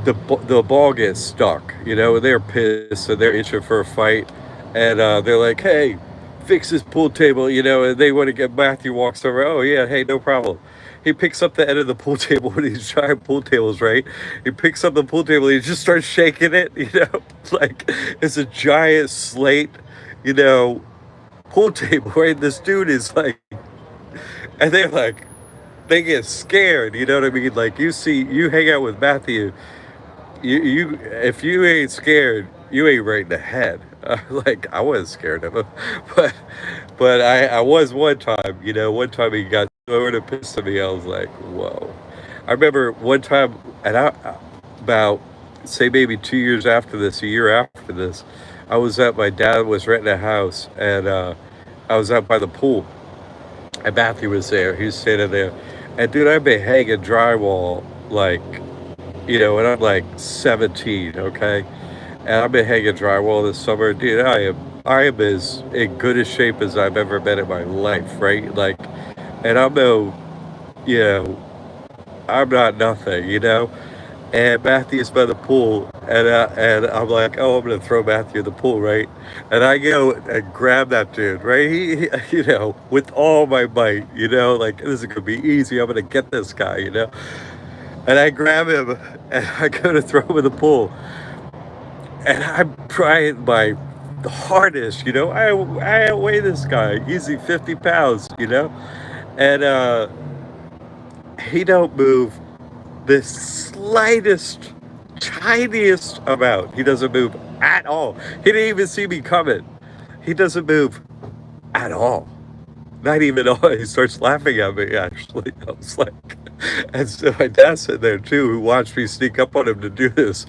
the ball gets stuck, and they're pissed and they're itching for a fight, and they're like, "Hey, fix this pool table," and they want to get. Matthew walks over. Oh yeah, hey, no problem. He picks up the end of the pool table with these giant pool tables, right? He picks up the pool table. He just starts shaking it, like it's a giant slate, you know, pool table, right? This dude is like, and they're like, they get scared, you know what I mean? Like, you hang out with Matthew, if you ain't scared, you ain't right in the head. Like I wasn't scared of him, but I was one time. One time he got so pissed at me. I was like, whoa. I remember one time, and about say maybe 2 years after this, a year after this, I was at my dad was renting a house, and I was out by the pool, and Matthew was there. He was standing there, and dude, I've been hanging drywall like, and I'm like 17, okay, and I've been hanging drywall this summer, dude. I am as in good a shape as I've ever been in my life, right? Like, and you know, I'm not nothing, And Matthew's by the pool, and I'm like, oh, I'm gonna throw Matthew in the pool, right? And I go and grab that dude, right? With all my might, like this is gonna be easy. I'm gonna get this guy. And I grab him and I go to throw him in the pool, and I'm trying my hardest, I outweigh this guy, easy 50 pounds, and he don't move the slightest, tiniest amount. He doesn't move at all. He didn't even see me coming. He doesn't move at all. Not even all. He starts laughing at me, actually. I was like, and so my dad's sitting there too, who watched me sneak up on him to do this.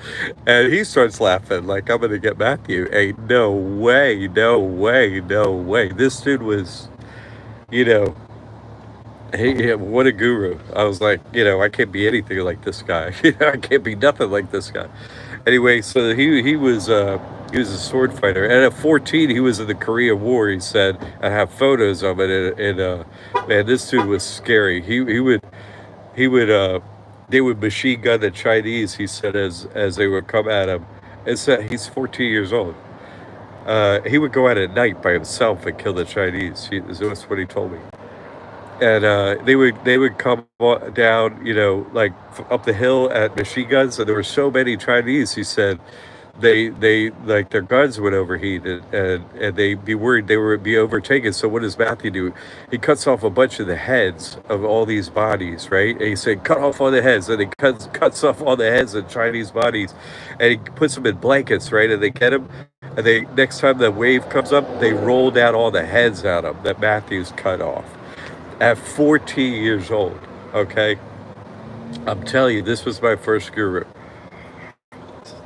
And he starts laughing like I'm going to get Matthew. Hey, no way, no way, no way. This dude was, you know, Hey, yeah, what a guru. I was like, I can't be anything like this guy. I can't be nothing like this guy. Anyway, so he was a sword fighter. And at 14, he was in the Korean War, he said. I have photos of it. And man, this dude was scary. He would they would machine gun the Chinese, he said, as they would come at him. And so he's 14 years old. He would go out at night by himself and kill the Chinese. That's what he told me. And they would come down, like up the hill at machine guns, and there were so many Chinese. He said they like their guns would overheat, and they'd be worried they would be overtaken. So what does Matthew do? He cuts off a bunch of the heads of all these bodies, right? And he said, cut off all the heads, and he cuts off all the heads of Chinese bodies, and he puts them in blankets, right? And they get them. And they next time the wave comes up, they roll down all the heads out of them that Matthew's cut off at 14 years old, okay? I'm telling you, this was my first guru.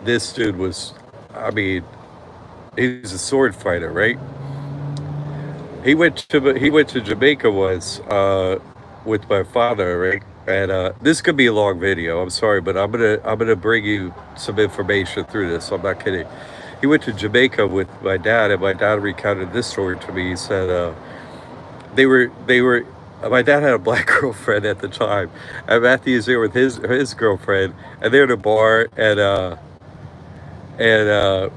This dude was, I mean, he's a sword fighter, right? He went to Jamaica once with my father, right? And this could be a long video. I'm sorry, but I'm gonna bring you some information through this. I'm not kidding. He went to Jamaica with my dad, and my dad recounted this story to me. He said they were my dad had a black girlfriend at the time, and Matthew's there with his girlfriend, and they're in a bar, and and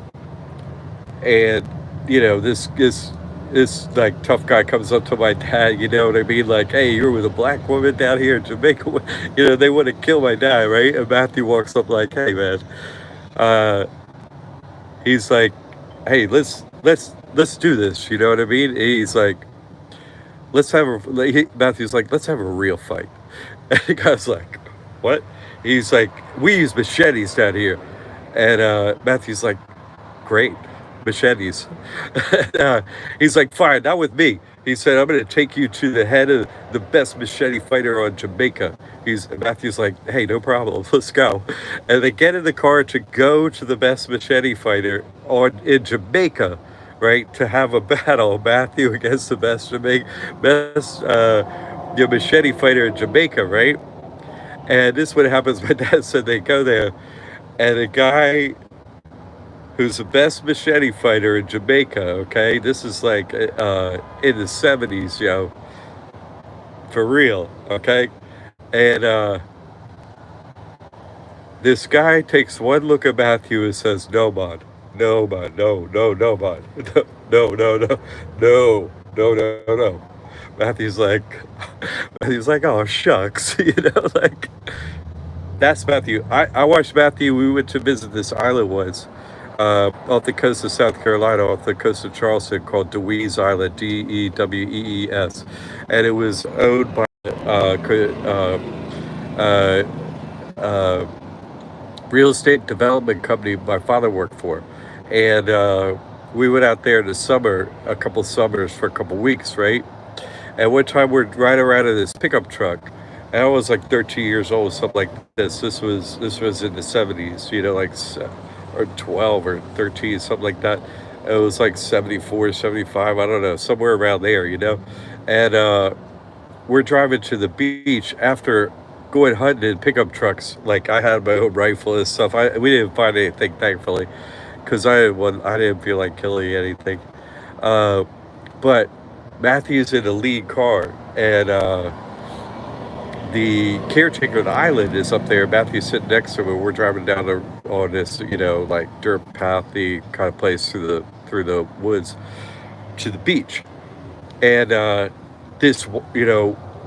this like tough guy comes up to my dad, you know what I mean? Like, hey, you're with a black woman down here in Jamaica. They want to kill my dad, right? And Matthew walks up like, hey, man, uh, he's like, hey, let's do this. You know what I mean? He's like, Matthew's like, let's have a real fight. And the guy's like, what? He's like, we use machetes down here. And Matthew's like, great, machetes. He's like, fine, not with me. He said, I'm going to take you to the head of the best machete fighter on Jamaica. Matthew's like, hey, no problem, let's go. And they get in the car to go to the best machete fighter in Jamaica, right, to have a battle, Matthew against the best machete fighter in Jamaica, right? And this is what happens. My dad said they go there, and a guy who's the best machete fighter in Jamaica, okay, this is like in the 70s, for real, okay? And this guy takes one look at Matthew and says, no, man, no, man, no, no, no, man, no, no, no, no, no, no, no. Matthew's like, oh, shucks, like, that's Matthew. I watched Matthew. We went to visit this island once, off the coast of South Carolina, off the coast of Charleston, called Dewees Island, Dewees, and it was owned by real estate development company my father worked for, and we went out there in the summer, a couple summers for a couple weeks, right? And one time we're riding around in this pickup truck, and I was like 13 years old, something like this. This was in the 70s, like or 12 or 13, something like that. It was like 74, 75, I don't know, somewhere around there, And we're driving to the beach after going hunting in pickup trucks. Like I had my own rifle and stuff. We didn't find anything, thankfully, because I didn't feel like killing anything. Uh, but Matthew's in the lead car, and the caretaker of the island is up there. Matthew's sitting next to him, and we're driving down on this, like dirt pathy kind of place through the woods to the beach. And this,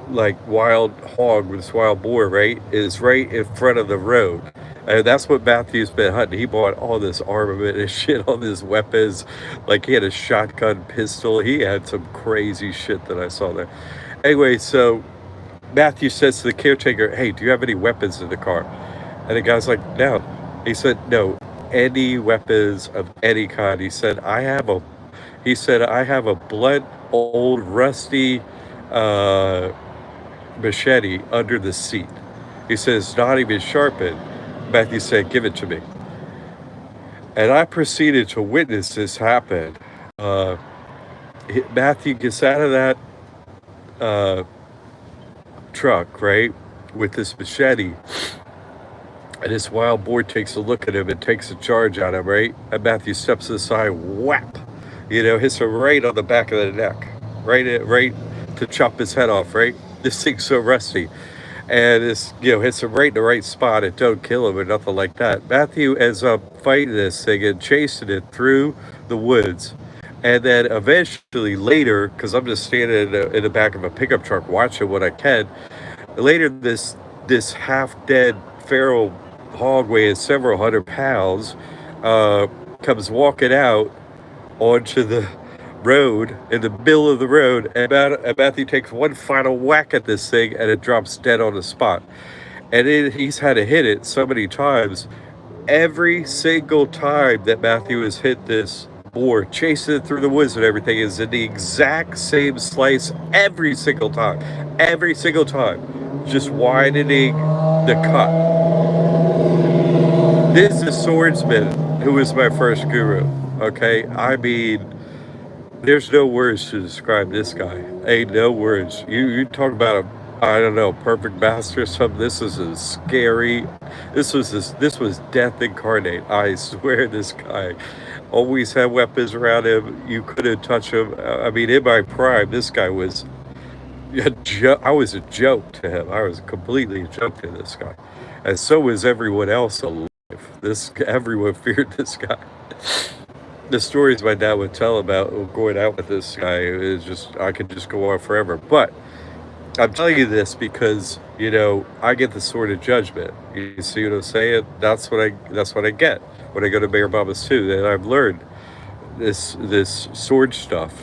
like wild hog, this wild boar, right, is right in front of the road. And that's what Matthew's been hunting. He bought all this armament and shit, all these weapons. Like he had a shotgun pistol. He had some crazy shit that I saw there. Anyway, so Matthew says to the caretaker, "Hey, do you have any weapons in the car?" And the guy's like, "No." He said, "No, any weapons of any kind." He said, "I have a blunt, old, rusty uh, machete under the seat." He says, "Not even sharpened." Matthew said, "Give it to me." And I proceeded to witness this happen. Uh, Matthew gets out of that uh, truck, right, with this machete, and this wild boar takes a look at him and takes a charge at him, right? And Matthew steps aside, whap, hits him right on the back of the neck, right to chop his head off, right? This thing's so rusty. And this, hits him right in the right spot. It don't kill him or nothing like that. Matthew ends up fighting this thing and chasing it through the woods. And then eventually later, because I'm just standing in the back of a pickup truck watching what I can, later this half-dead feral hog weighing several hundred pounds comes walking out onto the road, in the middle of the road, and Matthew takes one final whack at this thing, and it drops dead on the spot. And he's had to hit it so many times. Every single time that Matthew has hit this boar, chasing it through the woods and everything, is in the exact same slice every single time. Every single time. Just widening the cut. This is Swordsman, who was my first guru. Okay? I mean, there's no words to describe this guy. Ain't no words. You talk about I don't know, perfect master or something. This is a scary. This was death incarnate. I swear, this guy always had weapons around him. You couldn't touch him. I mean, in my prime, this guy was I was a joke to him. I was completely a joke to this guy, and so was everyone else alive. Everyone feared this guy. The stories my dad would tell about going out with this guy is just, I could just go on forever. But I'm telling you this because, I get the sword of judgment. You see what I'm saying? That's what I get when I go to Mayor Baba's too. And I've learned this sword stuff.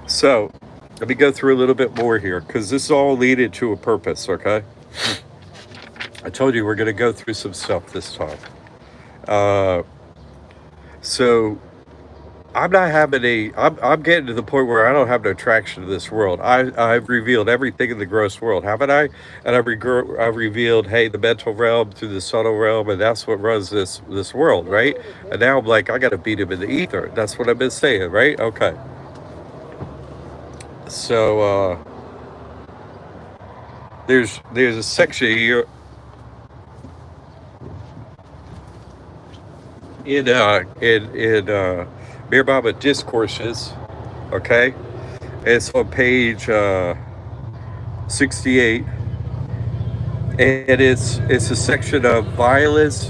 So let me go through a little bit more here, because this is all leading to a purpose, okay? I told you we're going to go through some stuff this time. So I'm not having I'm getting to the point where I don't have no attraction to this world. I've revealed everything in the gross world, haven't I? And I've revealed, hey, the mental realm through the subtle realm, and that's what runs this world, right? And now I'm like, I got to beat him in the ether. That's what I've been saying, right? Okay. So there's a section here in Mir Baba Discourses, okay? It's on page 68, and it's a section of violence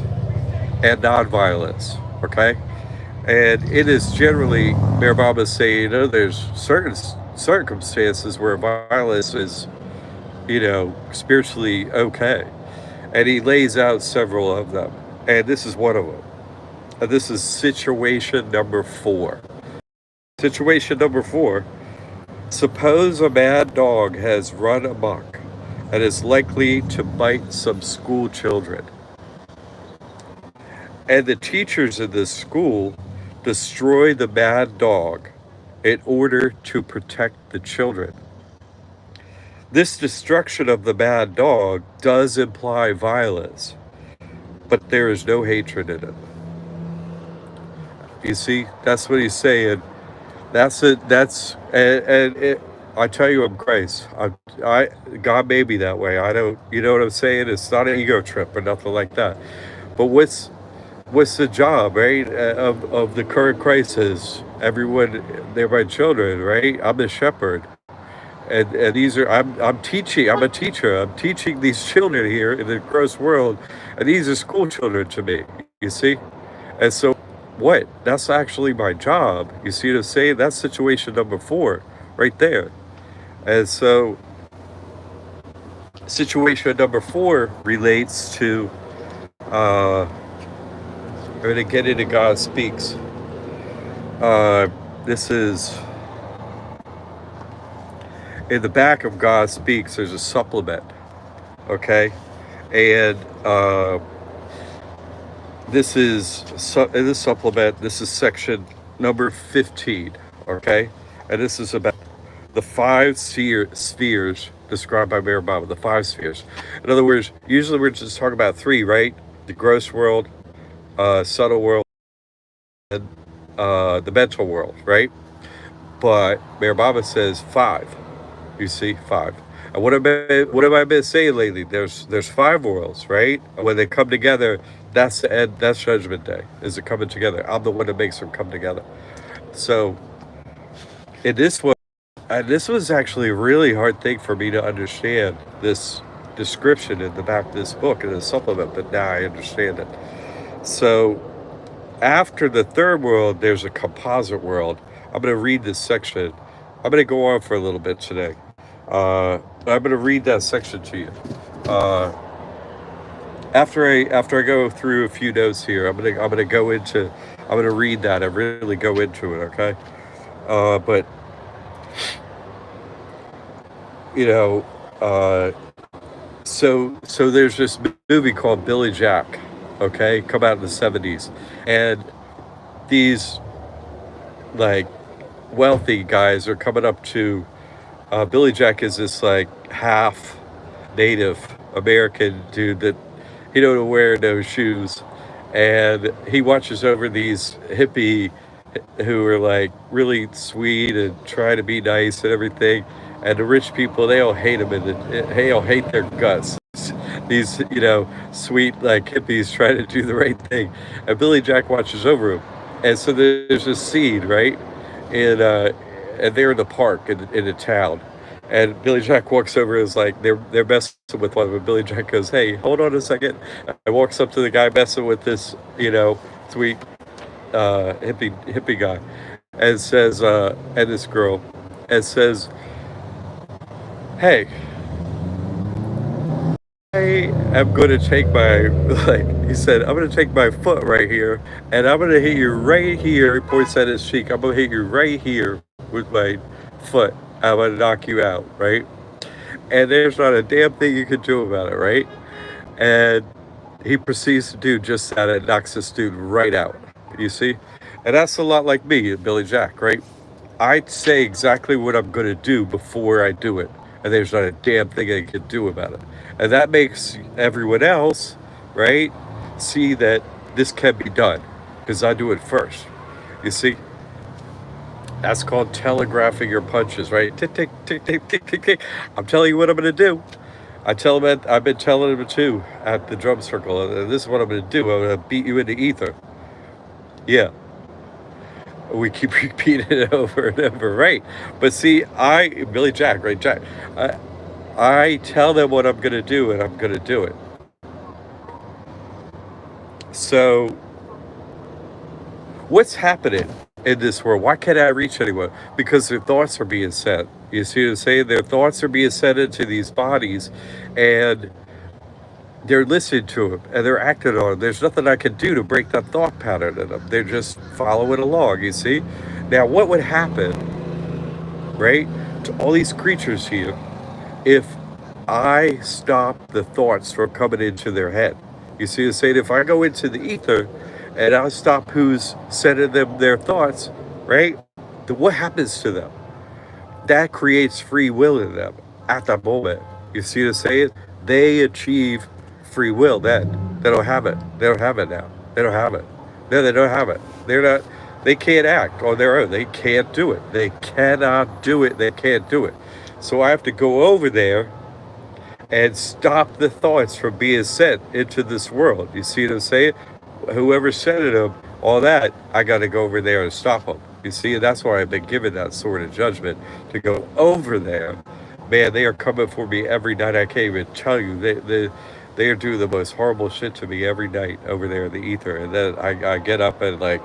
and nonviolence, okay? And it is generally, Mir Baba saying, there's certain circumstances where violence is, spiritually okay. And he lays out several of them, and this is one of them. This is situation number 4. Situation number 4. Suppose a mad dog has run amok and is likely to bite some school children. And the teachers in this school destroy the mad dog in order to protect the children. This destruction of the mad dog does imply violence, but there is no hatred in it. You see, that's what he's saying. That's it. And it. I tell you, I'm Christ. I, God made me that way. I don't, you know what I'm saying? It's not an ego trip or nothing like that. But what's the job, right? Of the current crisis? Everyone, they're my children, right? I'm the shepherd. And these are I'm teaching. I'm a teacher. I'm teaching these children here in the gross world, and these are school children to me. You see, and so what? That's actually my job. You see what I'm saying? That's situation number 4, right there. And so situation number 4 relates to. I'm going to get into God Speaks. This is in the back of God Speaks. There's a supplement. Okay, and this is in the supplement. This is section number 15. Okay, and this is about the 5 spheres described by Mayor Obama. The 5 spheres. In other words, usually we're just talking about 3, right? The gross world, subtle world, and the mental world, right? But Mayor Obama says 5. You see, 5. And what have I been saying lately? There's 5 worlds, right? And when they come together, that's the end. That's Judgment Day. Is it coming together? I'm the one that makes them come together. So in this one, and this was actually a really hard thing for me to understand. This description in the back of this book in the supplement, but now I understand it. So after the third world, there's a composite world. I'm going to read this section. I'm going to go on for a little bit today. I'm going to read that section to you. After I go through a few notes here, I'm going to read that and really go into it. Okay, but you know, so there's this movie called Billy Jack. Okay, come out in the 70s, and these like wealthy guys are coming up to Billy Jack is this like half Native American dude that he don't wear no shoes, and he watches over these hippie who are like really sweet and try to be nice and everything, and the rich people they all hate him and they all hate their guts. These sweet like hippies trying to do the right thing, and Billy Jack watches over him, and so there's this scene right and they're in the park in a town. And Billy Jack walks over and is like, they're messing with one of them. Billy Jack goes, hey, hold on a second. And walks up to the guy messing with this, sweet hippie guy. And says, and this girl, and says, hey, I am going to take my, he said, I'm going to take my foot right here, and I'm going to hit you right here. He points at his cheek. I'm going to hit you right here with my foot. I'm going to knock you out, right? And there's not a damn thing you can do about it, right? And he proceeds to do just that and knocks this dude right out, you see? And that's a lot like me and Billy Jack, right? I say exactly what I'm going to do before I do it. And there's not a damn thing I can do about it. And that makes everyone else, right, see that this can be done because I do it first. You see? That's called telegraphing your punches, right? Tick, tick, tick, tick, tick, tick, tick. I'm telling you what I'm going to do. I've been telling him too at the drum circle. This is what I'm going to do. I'm going to beat you into ether. Yeah. We keep repeating it over and over, right? But see, Billy Jack, right? Jack, I tell them what I'm going to do, and I'm going to do it. So, what's happening in this world? Why can't I reach anyone? Because their thoughts are being sent. You see what I'm saying? Their thoughts are being sent into these bodies, and they're listening to them, and they're acting on them. There's nothing I can do to break that thought pattern in them. They're just following along, you see? Now, what would happen, right, to all these creatures here if I stop the thoughts from coming into their head? You see what I'm saying? If I go into the ether and I stop who's sending them their thoughts, right? Then what happens to them? That creates free will in them at that moment. You see what I'm saying? They achieve free will then. They don't have it. They don't have it now. They don't have it. No, they don't have it. They're not, they can't act on their own. They can't do it. They cannot do it. They can't do it. So I have to go over there and stop the thoughts from being sent into this world. You see what I'm saying? Whoever sent them, all that, I got to go over there and stop them. You see, and that's why I've been given that sort of judgment to go over there. Man, they are coming for me every night. I can't even tell you. They are doing the most horrible shit to me every night over there in the ether. And then I get up and like,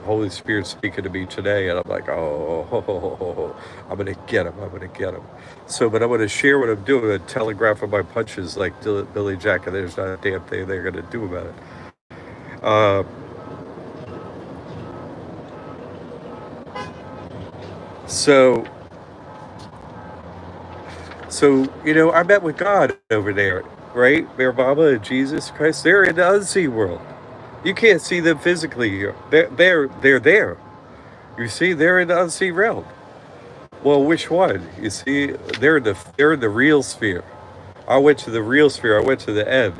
Holy Spirit speaking to me today, and I'm like, oh, I'm gonna get him. I'm gonna get him. So, but I'm gonna share what I'm doing and telegraph my punches like Billy Jack, and there's not a damn thing they're gonna do about it. Uh, so, I met with God over there, right? Their Mama and Jesus Christ. They're in the unseen world. You can't see them physically here. They're there. You see, they're in the unseen realm. Well, which one? You see, they're in the real sphere. I went to the real sphere. I went to the end.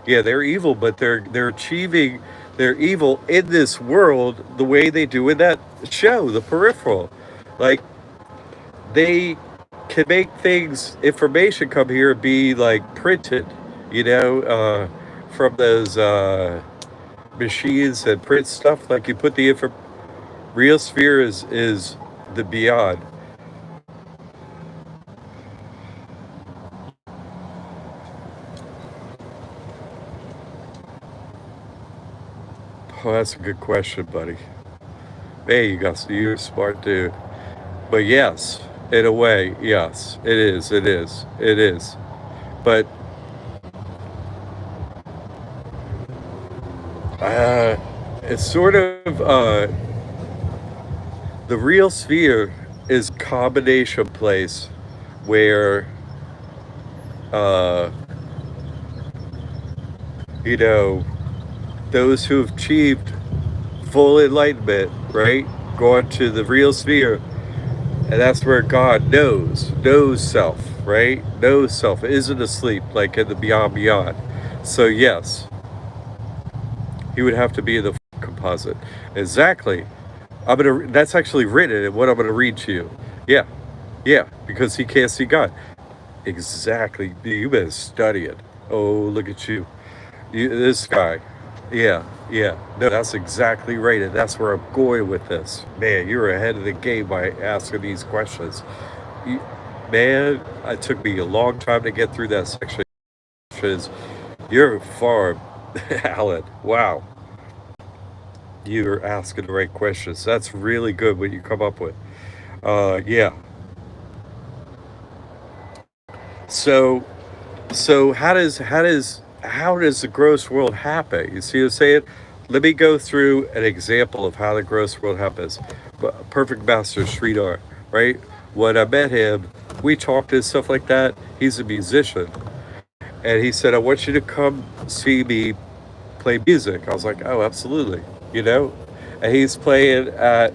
Yeah, they're evil, but they're achieving their evil in this world the way they do in that show, The Peripheral. Like they can make things, information come here and be like printed, from those machines and print stuff. Like you put the real sphere is the beyond. Oh, that's a good question, buddy. Hey, you're a smart dude. But yes, in a way, yes, it is. It is. It is. But uh, it's sort of the real sphere is combination place where uh, you know those who have achieved full enlightenment, right, go on to the real sphere, and that's where God knows self, right? Knows self, isn't asleep like in the beyond. So yes, he would have to be the composite. Exactly. That's actually written in what I'm gonna read to you. Yeah, yeah, because he can't see God. Exactly. You better study it. Oh, look at you. This guy. Yeah, yeah. No, that's exactly right. And that's where I'm going with this. Man, you're ahead of the game by asking these questions. You, man, it took me a long time to get through that section. Because you're far, Alan. Wow. You're asking the right questions. That's really good what you come up with. Yeah. So So how does the gross world happen? You see what I'm saying? Let me go through an example of how the gross world happens. Perfect Master Sridhar, right? When I met him, we talked and stuff like that. He's a musician, and he said, "I want you to come see me play music." I was like, "Oh, absolutely," you know. And he played at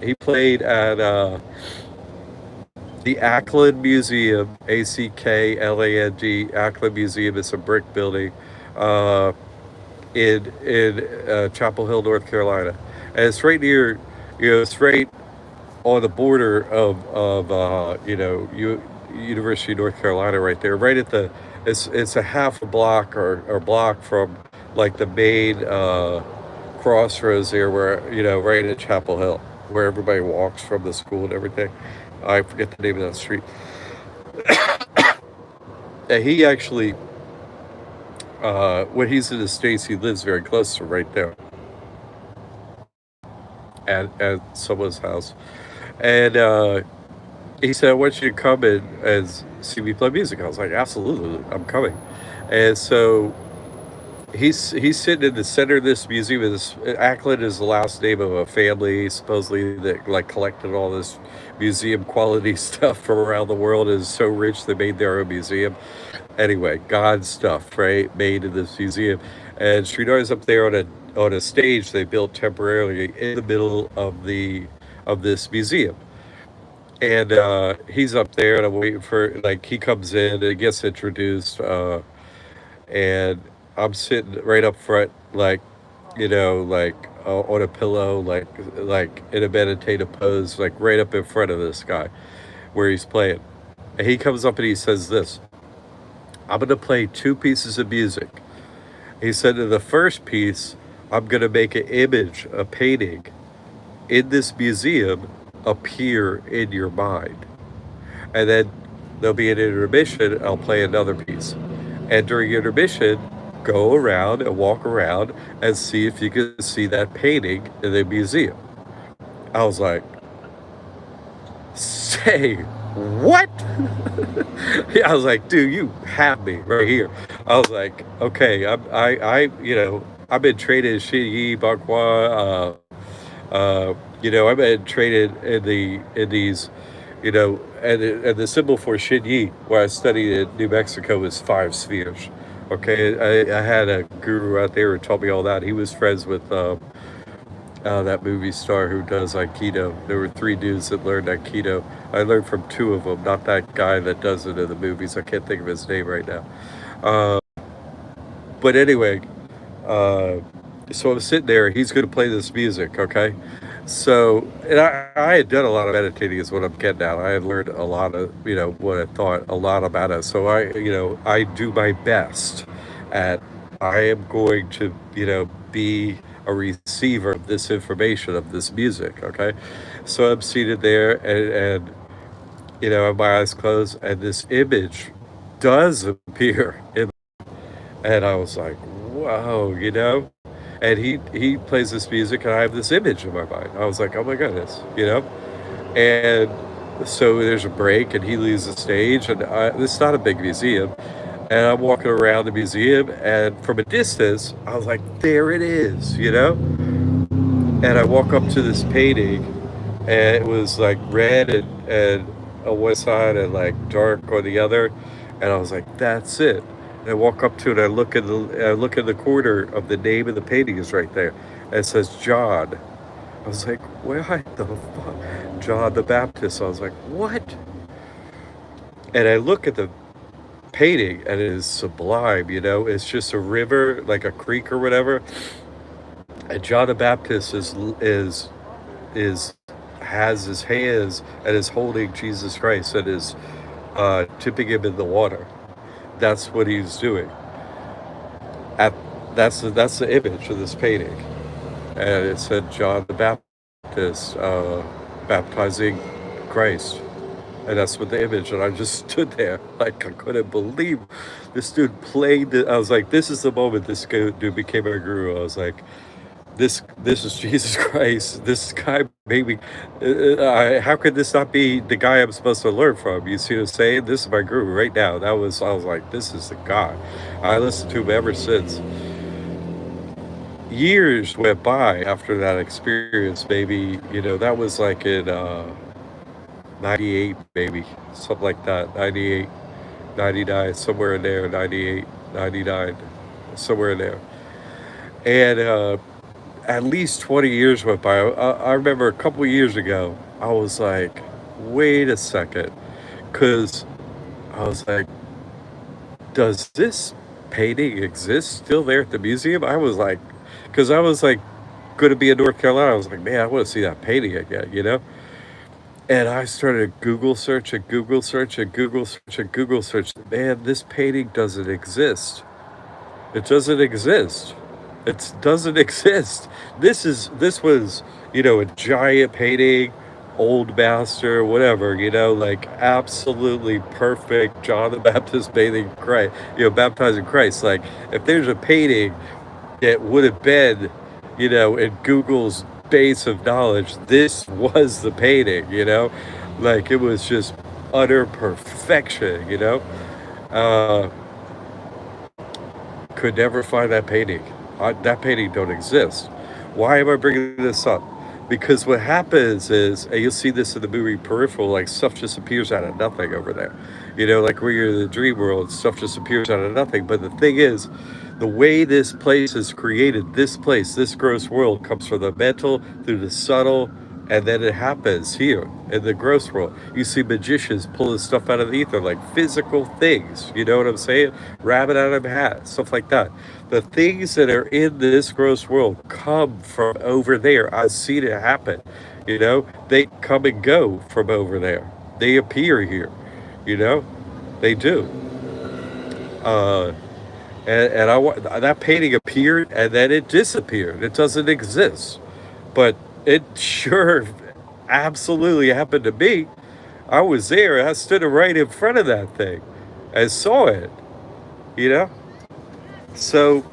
the Ackland Museum, Ackland, Ackland Museum. It's a brick building uh, in Chapel Hill, North Carolina, and it's right near, it's right on the border of University of North Carolina, right there, right at the. It's a half a block or block from like the main crossroads there, where right at Chapel Hill, where everybody walks from the school and everything. I forget the name of that street. And he actually, when he's in the States, he lives very close to right there at someone's house. And he said, "I want you to come in and see me play music." I was like, "Absolutely, I'm coming." And so he's sitting in the center of this museum. This Ackland is the last name of a family supposedly that like collected all this museum quality stuff from around the world. Is so rich they made their own museum. Anyway, God stuff, right, made in this museum. And Sridhar's up there on on a stage they built temporarily in the middle of this museum. And he's up there, and I'm waiting for, like, he comes in and gets introduced, and I'm sitting right up front, like, like on a pillow, like in a meditative pose, like right up in front of this guy where he's playing. And he comes up and he says this: I'm going to play two pieces of music. He said, in the first piece, I'm going to make an image, a painting in this museum appear in your mind. And then there'll be an intermission. I'll play another piece. And during intermission, go around and walk around and see if you can see that painting in the museum. I was like, say what? Yeah, I was like, dude, you have me right here. I was like, okay, I've been traded in Shinyi, Bakwa, I've been traded in these, and the symbol for Shinyi, where I studied in New Mexico, is five spheres. Okay, I had a guru out there who taught me all that. He was friends with that movie star who does Aikido. There were three dudes that learned Aikido. I learned from two of them, not that guy that does it in the movies. I can't think of his name right now. But anyway, uh, so I'm sitting there. He's going to play this music, okay? So, and I had done a lot of meditating, is what I'm getting at. I had learned a lot of, what I thought a lot about it. So I do my best at, I am going to, be a receiver of this information, of this music, okay? So I'm seated there, and I have my eyes closed, and this image does appear and I was like, whoa, And he plays this music, and I have this image in my mind. I was like, oh my goodness, And so there's a break, and he leaves the stage, and this is not a big museum. And I'm walking around the museum, and from a distance, I was like, there it is. And I walk up to this painting, and it was like red and on one side and like dark on the other, and I was like, "That's it." And I walk up to it. I look in the corner of the name of the painting is right there, and it says John. I was like, "What the fuck?" John the Baptist. I was like, "What?" And I look at the painting, and it is sublime. It's just a river, like a creek or whatever, and John the Baptist is has his hands and is holding Jesus Christ and is tipping him in the water. That's what he's doing. At that's the image of this painting, and it said John the Baptist baptizing Christ, and that's what the image. And I just stood there like I couldn't believe this dude played. I was like, this is the moment this dude became a guru. I was like, this is Jesus Christ. This guy maybe how could this not be the guy I'm supposed to learn from? You see what I'm saying? This is my guru right now. I was like, this is the guy. I listened to him ever since. Years went by after that experience. Maybe that was like in 98, maybe something like that. 98, 99, somewhere in there. 98, 99, somewhere in there. And at least 20 years went by. I remember a couple of years ago, I was like, wait a second. Because I was like, does this painting exist still there at the museum? I was like, because I was like, going to be in North Carolina. I was like, man, I want to see that painting again. And I started Google search and Google search and Google search and Google search. Man, this painting doesn't exist. It doesn't exist. It doesn't exist. This was, a giant painting, old master, whatever, like absolutely perfect John the Baptist bathing Christ, baptizing Christ. Like, if there's a painting that would have been, in Google's base of knowledge, this was the painting. Like, it was just utter perfection. Uh, could never find that painting. That painting don't exist. Why am I bringing this up? Because what happens is, and you'll see this in the movie Peripheral, like stuff just appears out of nothing over there. Like where you're in the dream world, stuff just appears out of nothing. But the thing is, The way this place is created, this place, this gross world comes from the mental through the subtle, and then it happens here in the gross world. You see magicians pulling stuff out of the ether, like physical things. You know what I'm saying? Rabbit out of a hat, stuff like that. The things that are in this gross world come from over there. I've seen it happen. You know, they come and go from over there. They appear here. You know, they do. Uh, and that painting appeared and then it disappeared. It doesn't exist, but it sure absolutely happened to me. I was there. I stood right in front of that thing and saw it. You know, so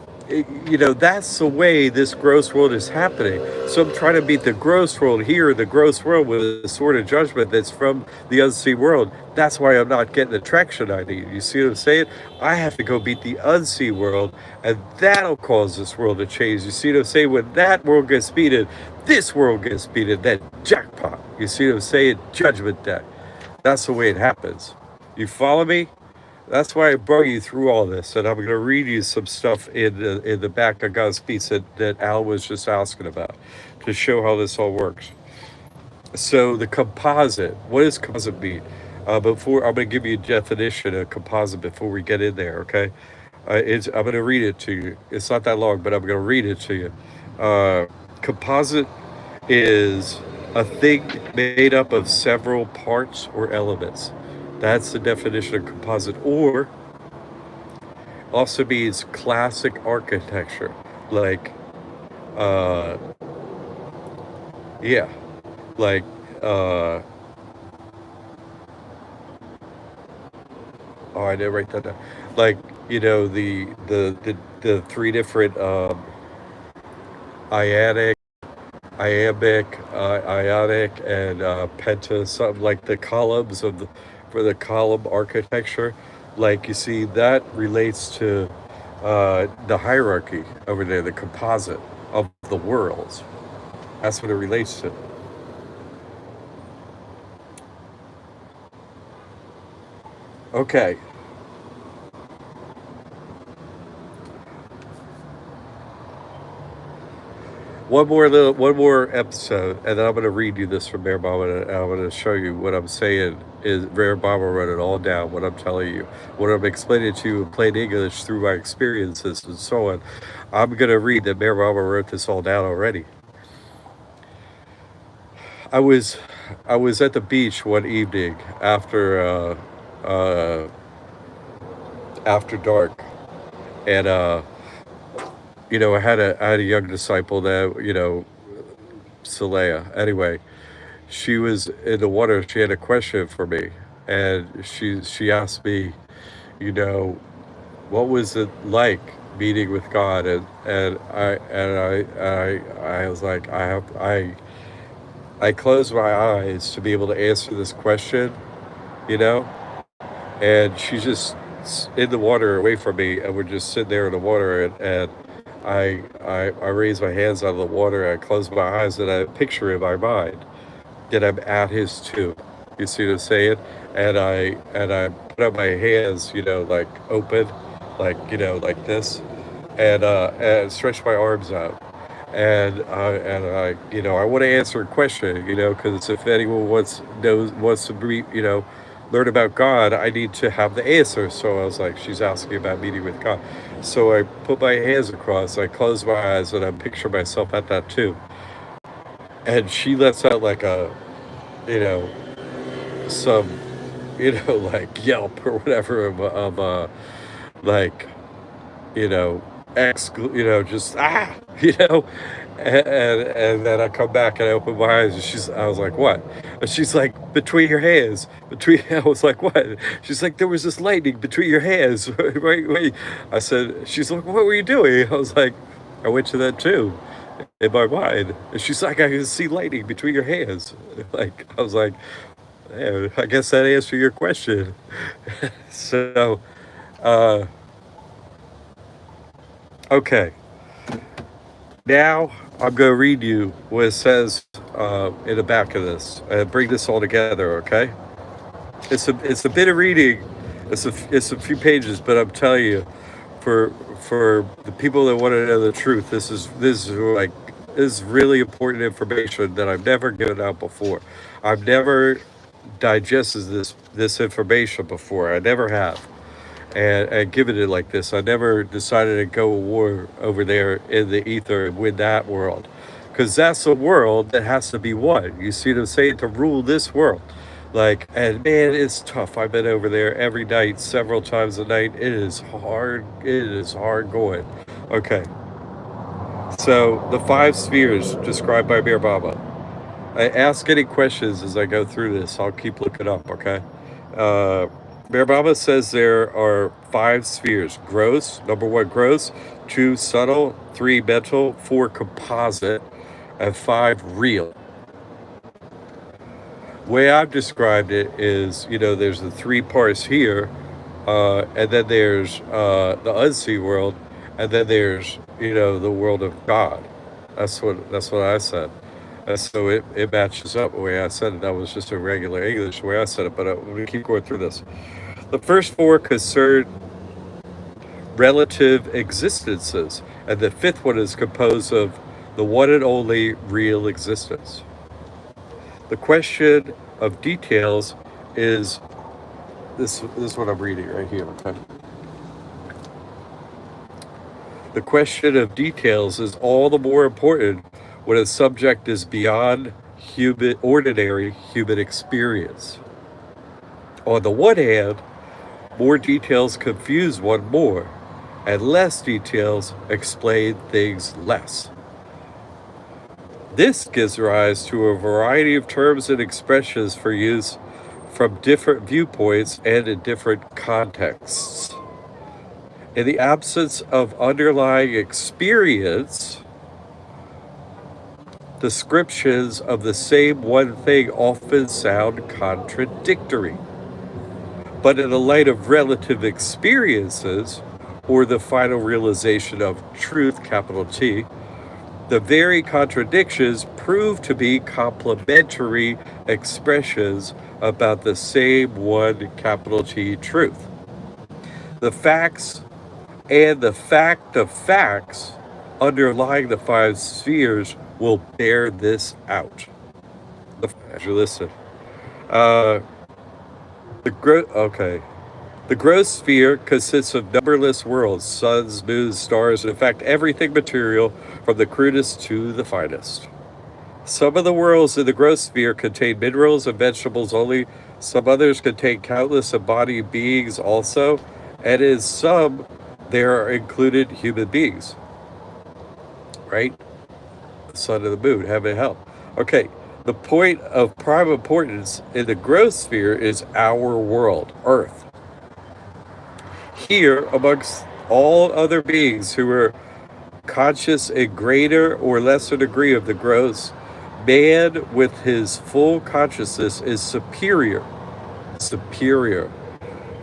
that's the way this gross world is happening. So I'm trying to beat the gross world here, the gross world, with a sort of judgment that's from the unseen world. That's why I'm not getting the traction I need. You see what I'm saying? I have to go beat the unseen world, and that'll cause this world to change. You see what I'm saying? When that world gets beaten, this world gets beaten. Then jackpot. You see what I'm saying? Judgment day. That's the way it happens. You follow me? That's why I brought you through all this, and I'm going to read you some stuff in the back of God's speech that Al was just asking about to show how this all works. So the composite, what does composite mean? Before I'm going to give you a definition of composite before we get in there, okay? I'm going to read it to you. It's not that long, but I'm going to read it to you. Composite is a thing made up of several parts or elements. That's the definition of composite. Or also means classic architecture. Like, yeah, like, oh, I didn't write that down. Like, the three different ionic, iambic, ionic, and penta, something like the columns for the column architecture. Like you see, that relates to the hierarchy over there, the composite of the worlds. That's what it relates to. Okay, one more episode, and then I'm gonna read you this from Bear Mama, and I'm gonna show you what I'm saying is Bear Mama wrote it all down. What I'm telling you, what I'm explaining to you in plain English through my experiences and so on. I'm gonna read that Bear Mama wrote this all down already. I was I was at the beach one evening uh, after dark, and I had a young disciple that Saleha. Anyway, she was in the water. She had a question for me, and she asked me, you know, what was it like meeting with God? And I was like, I closed my eyes to be able to answer this question, you know, and she's just in the water away from me, and we're just sitting there in the water, and I raise my hands out of the water, I close my eyes, and I picture in my mind that I'm at his tomb. You see what I'm saying? And I put up my hands, like open, like this, and stretch my arms out. And I want to answer a question, because if anyone wants to learn about God, I need to have the answer. So I was like, she's asking about meeting with God. So I put my hands across, I close my eyes, and I picture myself at that tomb. And she lets out like you know, some, like yelp or whatever like, you know, just and then I come back and I open my eyes, and I was like, what? And she's like, between your hands, I was like, what? She's like, there was this lightning between your hands, wait. I said, she's like, what were you doing? I was like, I went to that too, in my mind. And she's like, I can see lightning between your hands. Like, I was like, yeah, I guess that answered your question. So, uh, okay. Now I'm going to read you what it says in the back of this and bring this all together, okay? It's a bit of reading. It's a few pages, but I'm telling you, for the people that want to know the truth, this is really important information that I've never given out before. I've never digested this information before. I never have. And given it like this. I never decided to go to war over there in the ether and win that world. Because that's a world that has to be won. You see what I'm saying? To rule this world. Like, and man, it's tough. I've been over there every night, several times a night. It is hard. It is hard going. Okay. So, the 5 spheres described by Mir Baba. I ask any questions as I go through this. I'll keep looking up, okay? Mir Baba says there are 5 spheres. Gross, number 1, gross. 2, subtle. 3, mental. 4, composite. And 5, real. The way I've described it is, there's the 3 parts here, and then there's the unseen world, and then there's, the world of God. That's what I said. And so it matches up the way I said it. That was just a regular English the way I said it, but I'm going to keep going through this. The first 4 concern relative existences, and the 5th one is composed of the one and only real existence. The question of details is this is what I'm reading right here, okay? The question of details is all the more important when a subject is beyond ordinary human experience. On the one hand, more details confuse one more, and less details explain things less. This gives rise to a variety of terms and expressions for use from different viewpoints and in different contexts. In the absence of underlying experience, descriptions of the same one thing often sound contradictory. But in the light of relative experiences, or the final realization of truth, capital T, the very contradictions prove to be complementary expressions about the same one, capital T, truth. The facts and the fact of facts underlying the 5 spheres will bear this out. As you listen. The gross sphere consists of numberless worlds, suns, moons, stars, and in fact everything material from the crudest to the finest. Some of the worlds in the gross sphere contain minerals and vegetables only. Some others contain countless embodied beings also, and in some there are included human beings. Right? The sun and the moon, heaven and hell. Okay, the point of prime importance in the gross sphere is our world, Earth. Here, amongst all other beings who are conscious in greater or lesser degree of the gross, man with his full consciousness is superior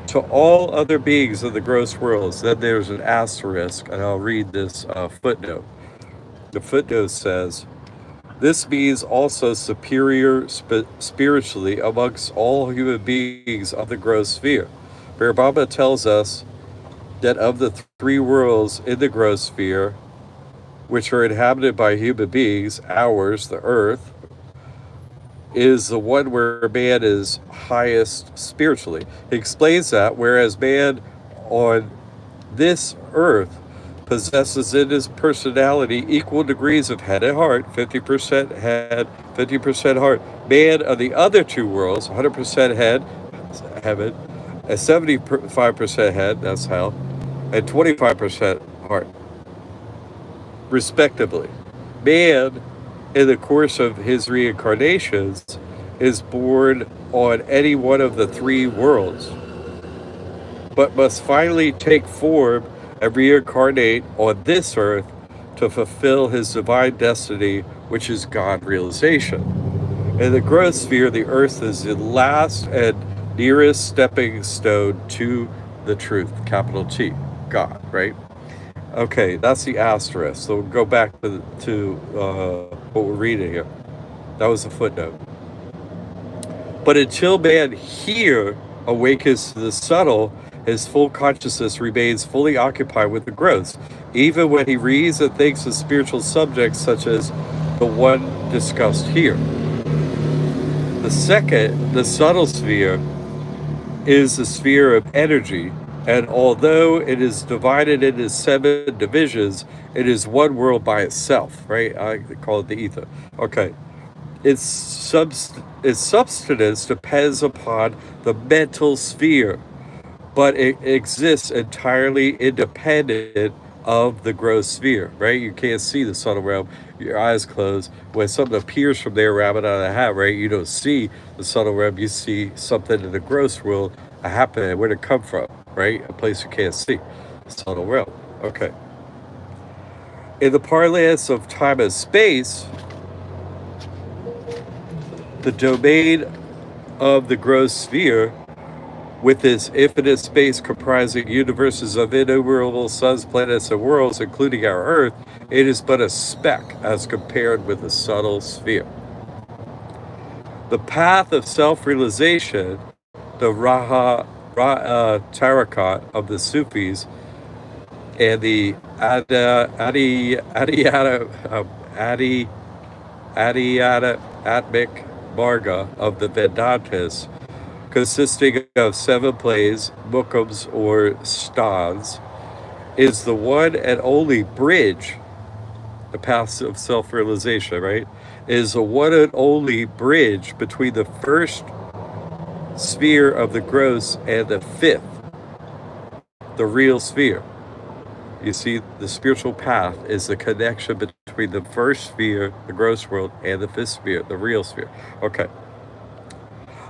to all other beings of the gross worlds. Then there's an asterisk, and I'll read this footnote. The footnote says, this means also superior spiritually amongst all human beings of the gross sphere. Mir Baba tells us that of the 3 worlds in the gross sphere, which are inhabited by human beings, ours, the earth, is the one where man is highest spiritually. He explains that whereas man on this earth possesses in his personality equal degrees of head and heart, 50% head, 50% heart. Man on the other 2 worlds, 100% head, heaven, and 75% head, that's hell, and 25% heart, respectively. Man, in the course of his reincarnations, is born on any one of the 3 worlds, but must finally take form and reincarnate on this earth to fulfill his divine destiny, which is God realization. In the gross sphere, the earth is the last and nearest stepping stone to the truth, capital T, God, right? Okay, that's the asterisk. So we'll go back to what we're reading here. That was a footnote. But until man here awakens to the subtle his full consciousness remains fully occupied with the gross, even when he reads and thinks of spiritual subjects such as the one discussed here. The second, the subtle sphere, is the sphere of energy, and although it is divided into 7 divisions, it is one world by itself, right? I call it the ether. Okay. Its substance depends upon the mental sphere, but it exists entirely independent of the gross sphere, right? You can't see the subtle realm, your eyes closed. When something appears from there, rabbit out of the hat, right? You don't see the subtle realm, you see something in the gross world happening. Where'd it come from, right? A place you can't see, the subtle realm. Okay. In the parlance of time and space, the domain of the gross sphere, with its infinite space comprising universes of innumerable suns, planets, and worlds, including our Earth, it is but a speck as compared with the subtle sphere. The path of self-realization, the tariqat of the Sufis, and the Adhyatmic Marga of the Vedantas, consisting of 7 plays, mukams or sthans, is the one and only bridge, the path of self-realization, right? Is the one and only bridge between the first sphere of the gross and the 5th, the real sphere. You see, the spiritual path is the connection between the first sphere, the gross world, and the 5th sphere, the real sphere. Okay.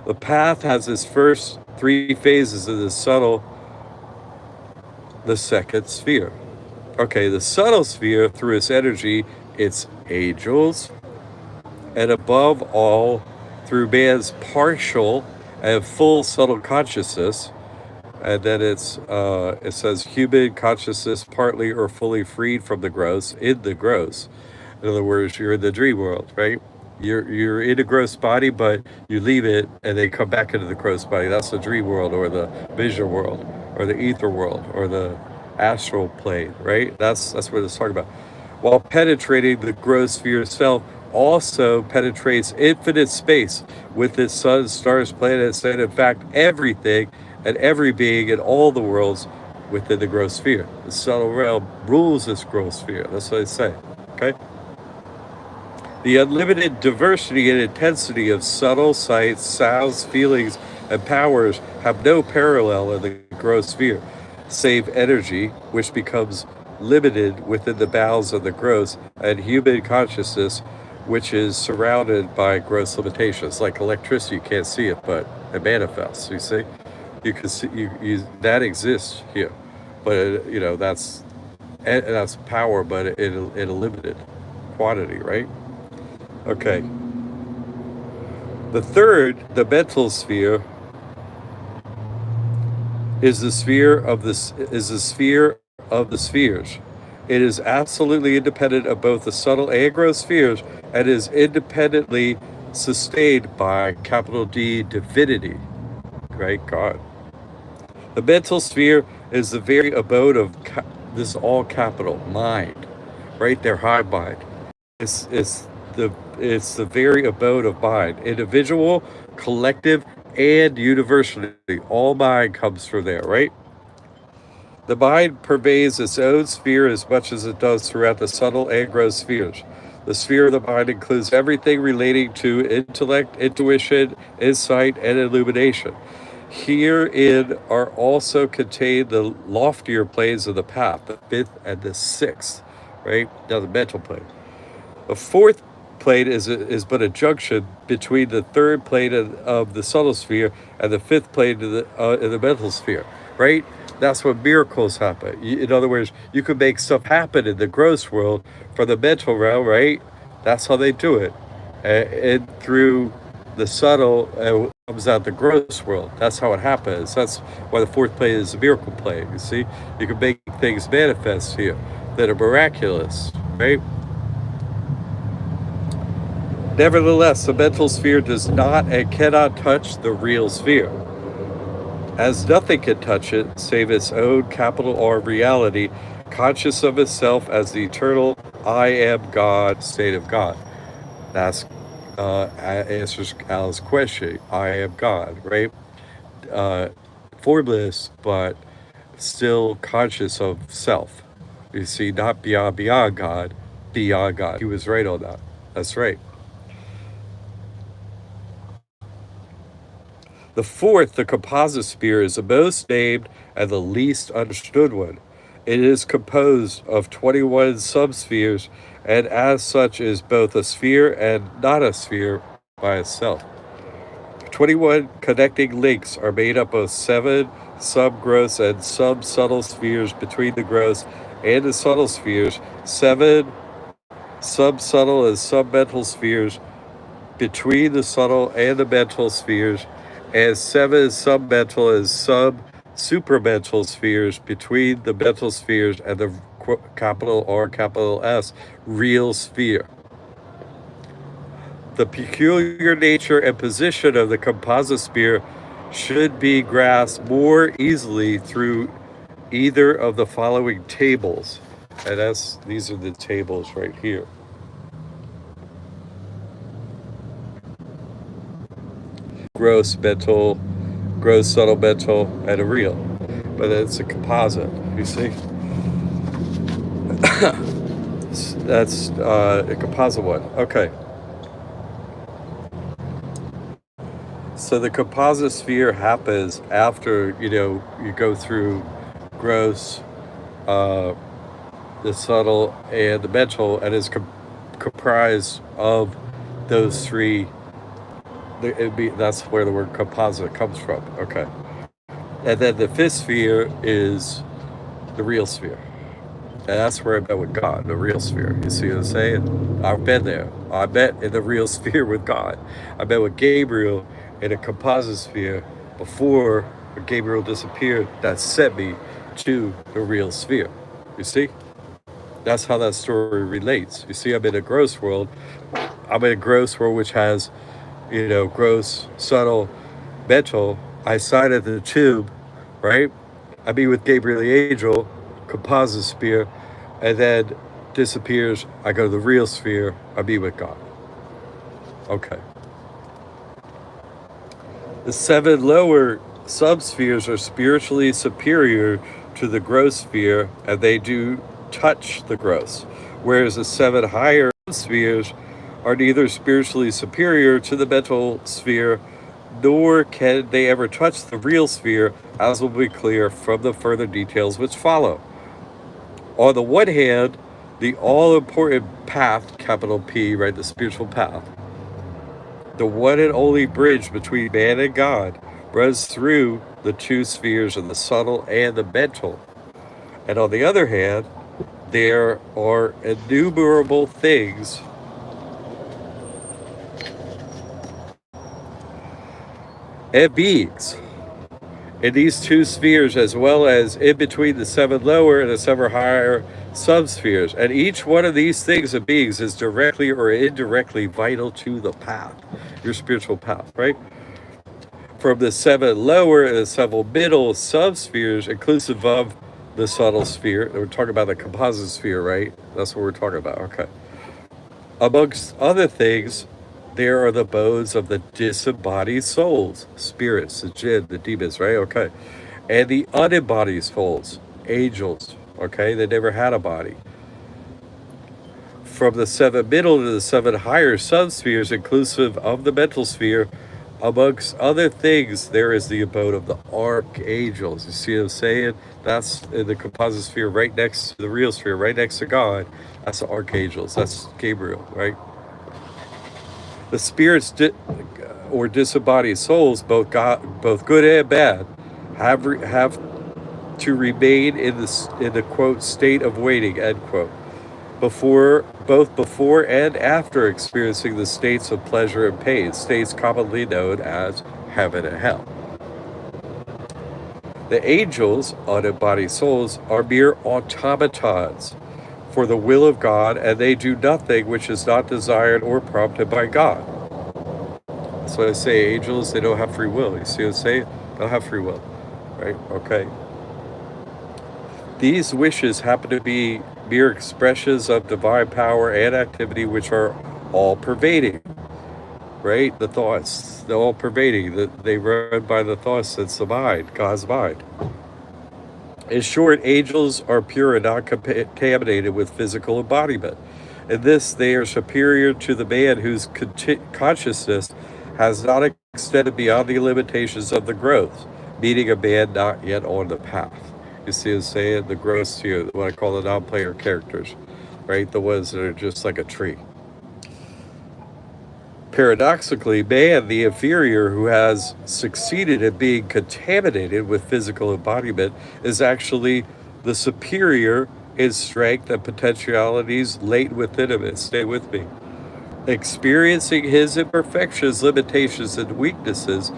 The path has its first 3 phases of the subtle, the second sphere. Okay, the subtle sphere, through its energy, its angels, and above all, through man's partial and full subtle consciousness. And then it says human consciousness partly or fully freed from the gross, in the gross. In other words, you're in the dream world, right? You're in a gross body, but you leave it and they come back into the gross body. That's the dream world, or the vision world, or the ether world, or the astral plane, right? That's what it's talking about. While penetrating the gross sphere itself, also penetrates infinite space with its suns, stars, planets, and in fact everything and every being in all the worlds within the gross sphere. The subtle realm rules this gross sphere. That's what I say. Okay. The unlimited diversity and intensity of subtle sights, sounds, feelings, and powers have no parallel in the gross sphere, save energy, which becomes limited within the bounds of the gross, and human consciousness, which is surrounded by gross limitations. Like electricity, you can't see it, but it manifests. You see, you can see that exists here, but that's power, but in a limited quantity, right? Okay. The third, the mental sphere, is the sphere of the spheres. It is absolutely independent of both the subtle and gross spheres, and is independently sustained by capital D divinity, right? God. The mental sphere is the very abode of this all capital mind, right there, hive mind. It's the very abode of mind, individual, collective, and universally. All mind comes from there, right? The mind pervades its own sphere as much as it does throughout the subtle and gross spheres. The sphere of the mind includes everything relating to intellect, intuition, insight, and illumination. Herein are also contained the loftier planes of the path, the 5th and the 6th, right? Now the mental plane. The 4th plane is but a junction between the 3rd plane of the subtle sphere and the 5th plane in the mental sphere, right? That's when miracles happen. In other words, you can make stuff happen in the gross world from the mental realm, right? That's how they do it. And through the subtle comes out the gross world. That's how it happens. That's why the 4th plane is a miracle plane. You see, you can make things manifest here that are miraculous, right? Nevertheless, the mental sphere does not and cannot touch the real sphere. as nothing can touch it save its own capital R reality, conscious of itself as the eternal I am God state of God. That's answers Al's question. I am God, right? Uh, Formless, but still conscious of self. You see, not beyond God, beyond God. He was right on that. That's right. The fourth, the composite sphere, is the most named and the least understood one. It is composed of 21 subspheres, and as such is both a sphere and not a sphere by itself. 21 connecting links are made up of 7 sub-gross and sub-subtle spheres between the gross and the subtle spheres, 7 sub-subtle and sub-mental spheres between the subtle and the mental spheres, and 7 submental and sub-supramental spheres between the mental spheres and the capital R, capital S, real sphere. The peculiar nature and position of the composite sphere should be grasped more easily through either of the following tables. And these are the tables right here. Gross, mental, gross, subtle, mental, and a real. But it's a composite, you see? That's a composite one. Okay. So the composite sphere happens after, you go through gross, the subtle, and the mental, and is comprised of those three. That's where the word composite comes from. Okay. And then the fifth sphere is the real sphere. And that's where I met with God, the real sphere. You see what I'm saying? I've been there. I met in the real sphere with God. I met with Gabriel in a composite sphere before Gabriel disappeared. That sent me to the real sphere. You see? That's how that story relates. You see, I'm in a gross world. I'm in a gross world which has, gross, subtle, mental. I sighted the tube, right? I meet with Gabriel the angel, composite sphere, and then disappears. I go to the real sphere. I meet with God. Okay. The 7 lower subspheres are spiritually superior to the gross sphere, and they do touch the gross, whereas the 7 higher spheres are neither spiritually superior to the mental sphere, nor can they ever touch the real sphere, as will be clear from the further details which follow. On the one hand, the all-important path, capital P, right, the spiritual path, the one and only bridge between man and God, runs through the 2 spheres of the subtle and the mental. And on the other hand, there are innumerable things and beings in these 2 spheres, as well as in between the 7 lower and the 7 higher subspheres. And each one of these things and beings is directly or indirectly vital to the path, your spiritual path, right? From the 7 lower and the 7 middle subspheres, inclusive of the subtle sphere, we're talking about the composite sphere, right? That's what we're talking about, okay. Amongst other things, there are the bones of the disembodied souls, spirits, the jinn, the demons, right? Okay. And the unembodied souls, angels, okay? They never had a body. From the 7 middle to the 7 higher subspheres, inclusive of the mental sphere, amongst other things, there is the abode of the archangels. You see what I'm saying? That's in the composite sphere right next to the real sphere, right next to God. That's the archangels. That's Gabriel, right? The spirits or disembodied souls, both good and bad, have to remain in the quote state of waiting, end quote, both before and after experiencing the states of pleasure and pain, states commonly known as heaven and hell. The angels, unembodied souls, are mere automatons for the will of God, and they do nothing which is not desired or prompted by God. So I say angels, they don't have free will. You see what I'm saying? They don't have free will. right? Okay. These wishes happen to be mere expressions of divine power and activity, which are all pervading, right? The thoughts, they're all pervading. They run by the thoughts. That's the mind, God's mind. In short, angels are pure and not contaminated with physical embodiment. In this, they are superior to the man whose consciousness has not extended beyond the limitations of the growth, meaning a man not yet on the path. You see what I'm saying? The growths here, what I call the non-player characters, right? The ones that are just like a tree. Paradoxically, man, the inferior who has succeeded at being contaminated with physical embodiment, is actually the superior in strength and potentialities latent within him. And stay with me. Experiencing his imperfections, limitations, and weaknesses,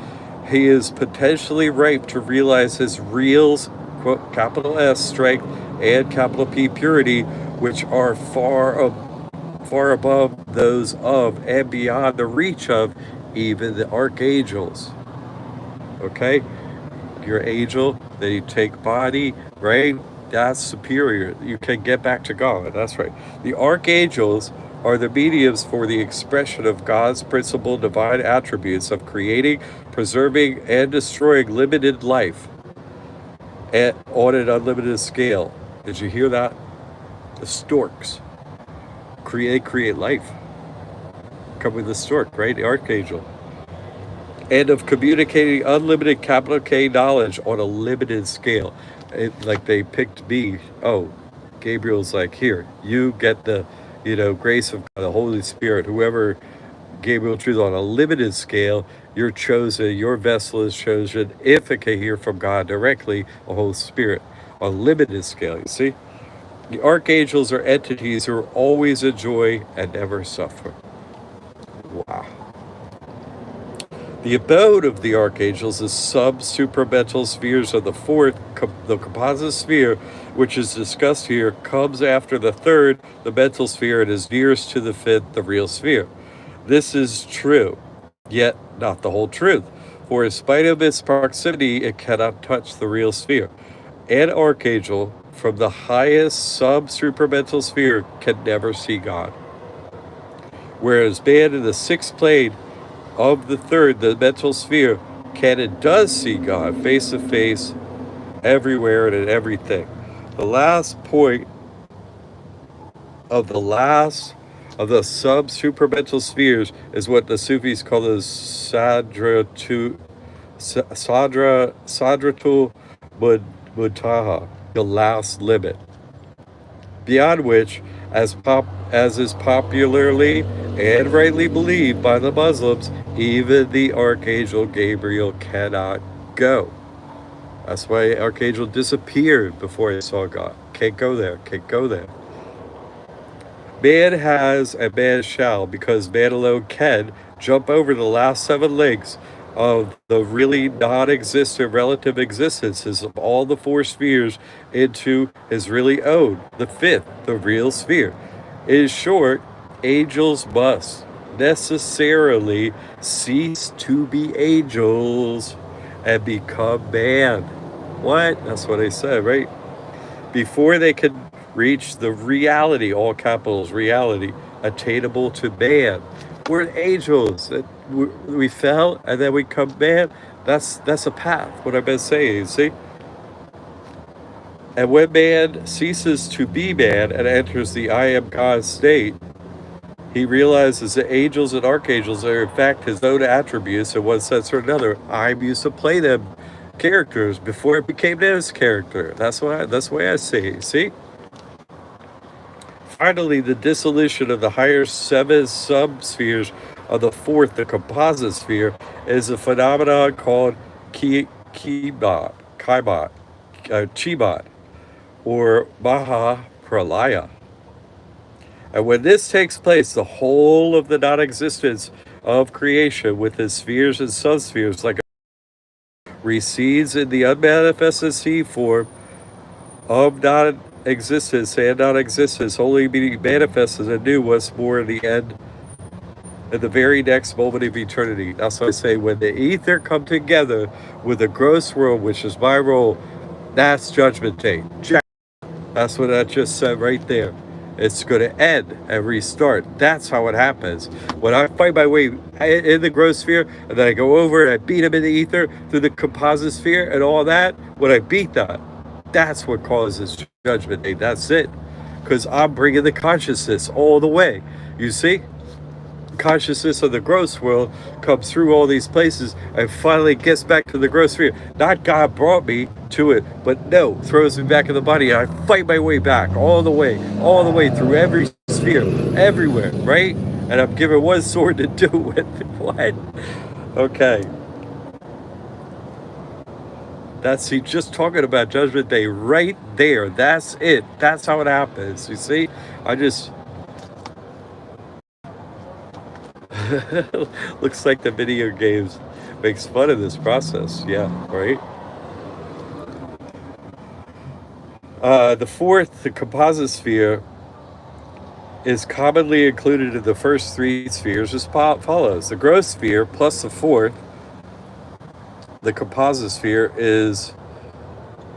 he is potentially ripe to realize his real, quote, capital S, strength and capital P, purity, which are far above those of and beyond the reach of even the archangels. Okay? Your angel, then you take body, right? That's superior. You can get back to God. That's right. The archangels are the mediums for the expression of God's principal divine attributes of creating, preserving, and destroying limited life on an unlimited scale. Did you hear that? The storks create life. Come with the stork, right? The archangel. And of communicating unlimited capital K knowledge on a limited scale. Like they picked me. Oh, Gabriel's like, here, you get the, grace of God, the Holy Spirit. Whoever Gabriel truth on a limited scale, you're chosen, your vessel is chosen if it can hear from God directly, the Holy Spirit, on a limited scale, you see? The archangels are entities who are always in joy and never suffer. Wow. The abode of the archangels is sub-supramental spheres of the fourth, the composite sphere, which is discussed here, comes after the third, the mental sphere, and is nearest to the fifth, the real sphere. This is true, yet not the whole truth, for in spite of its proximity, it cannot touch the real sphere. An archangel from the highest sub-supramental sphere can never see God, whereas man in the sixth plane of the third, the mental sphere, can and does see God face to face, everywhere and in everything. The last point of the sub-supramental spheres is what the Sufis call the Sadratul Muntaha, the last limit, beyond which, as is popularly and rightly believed by the Muslims, even the Archangel Gabriel cannot go. That's why Archangel disappeared before he saw God. Can't go there, can't go there. Man has and man shall, because man alone can jump over the last 7 links of the really non-existent relative existences of all the 4 spheres into his really own, the 5th, the real sphere. In short, angels must necessarily cease to be angels and become man. What? That's what I said, right? Before they can reach the reality, all capitals, reality, attainable to man. We're angels. We fell and then we come man. That's a path, what I've been saying, see? And when man ceases to be man and enters the I am God state, he realizes that angels and archangels are in fact his own attributes in one sense or another. I used to play them characters before it became his character. That's the way I say it, see? Finally, the dissolution of the higher 7 subspheres of the 4th, the composite sphere, is a phenomenon called Chibat, or Mahapralaya. And when this takes place, the whole of the non-existence of creation with its spheres and subspheres like recedes in the unmanifested seed form of non-existence and non-existence, only being manifested anew once more in the end at the very next moment of eternity. That's why I say when the ether come together with the gross world, which is my role, that's judgment day. That's what I just said right there. It's going to end and restart. That's how it happens. When I fight my way in the gross sphere, and then I go over and I beat him in the ether through the composite sphere and all that, when I beat that, that's what causes judgment day. That's it. Because I'm bringing the consciousness all the way. You see? Consciousness of the gross world comes through all these places and finally gets back to the gross sphere. Not God brought me to it, but no, throws me back in the body. I fight my way back all the way through every sphere, everywhere, right? And I'm given one sword to do it. What? Okay. That's he just talking about Judgment Day right there. That's it. That's how it happens. You see? I just looks like the video games makes fun of this process. Yeah, right. The fourth, the composite sphere, is commonly included in the first three spheres as follows. The gross sphere plus the fourth, the composite sphere, is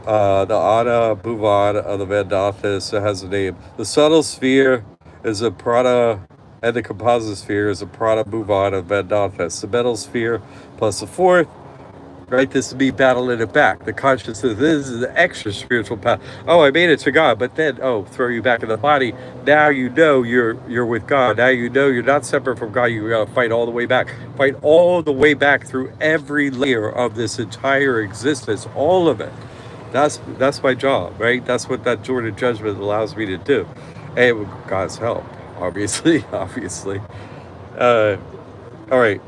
the Ana Bhuvan of the Vedantas. It has a name. The subtle sphere is a Prana, and the composite sphere is a Prana Bhuvan of Vedantas. The metal sphere plus the fourth, right? This is me battling it back. The consciousness, this is the extra spiritual path. Oh, I made it to God, but then, throw you back in the body. Now you know you're with God. Now you know you're not separate from God. You gotta fight all the way back. Fight all the way back through every layer of this entire existence, all of it. That's my job, right? That's what that Jordan judgment allows me to do, and with God's help, obviously, obviously. Uh, all right,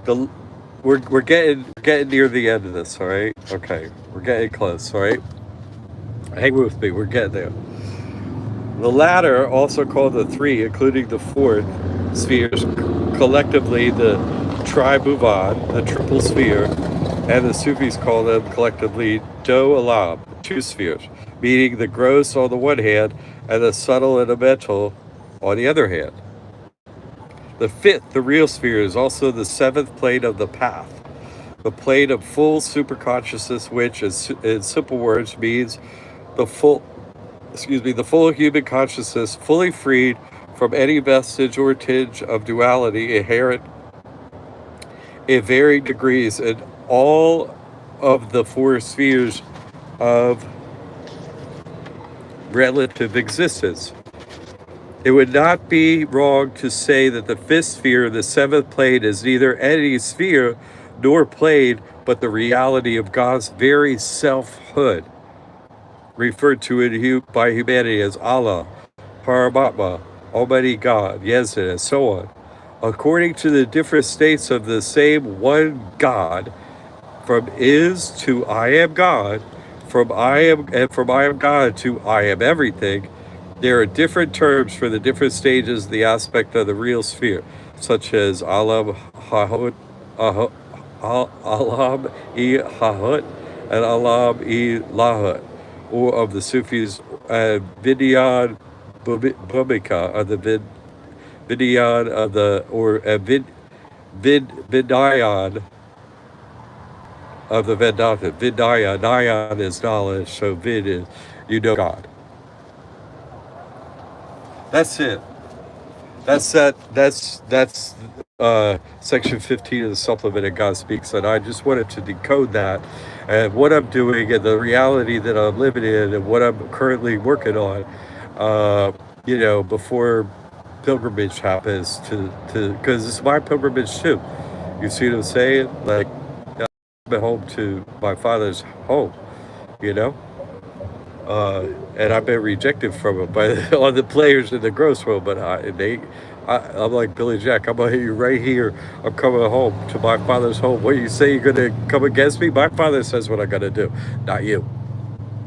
the we're getting near the end of this. All right, okay, we're getting close. All right, hang with me. We're getting there. The latter, also called the three, including the fourth spheres, collectively the tribhuvan, the triple sphere, and the Sufis call them collectively do alam, two spheres, meaning the gross on the one hand and the subtle and the mental on the other hand. The fifth, the real sphere, is also the seventh plane of the path, the plane of full superconsciousness, which, in simple words, means the full the full human consciousness, fully freed from any vestige or tinge of duality inherent in varying degrees in all of the four spheres of relative existence. It would not be wrong to say that the fifth sphere, the seventh plane, is neither any sphere nor plane, but the reality of God's very selfhood, referred to by humanity as Allah, Paramatma, Almighty God, Yezid, and so on. According to the different states of the same one God, from is to I am God, from I am God to I am everything, there are different terms for the different stages of the aspect of the real sphere, such as Alam Hahut, Alam I Hahut, and Alam I Lahut, or of the Sufis, Vidyan Bhumika, or the Vidyan of the, or Vidayan of the Vedanta. Vidya, Nayan is knowledge, so Vid is, God. That's it. That's section 15 of the supplement of God Speaks, and I just wanted to decode that and what I'm doing and the reality that I'm living in and what I'm currently working on, before pilgrimage happens to because it's my pilgrimage too. You see what I'm saying? Like, I'm home to my father's home, you know? And I've been rejected from it by all the players in the gross world. But I'm like Billy Jack. I'm right here. I'm coming home to my father's home. What you say you're gonna come against me? My father says what I gotta do, not you.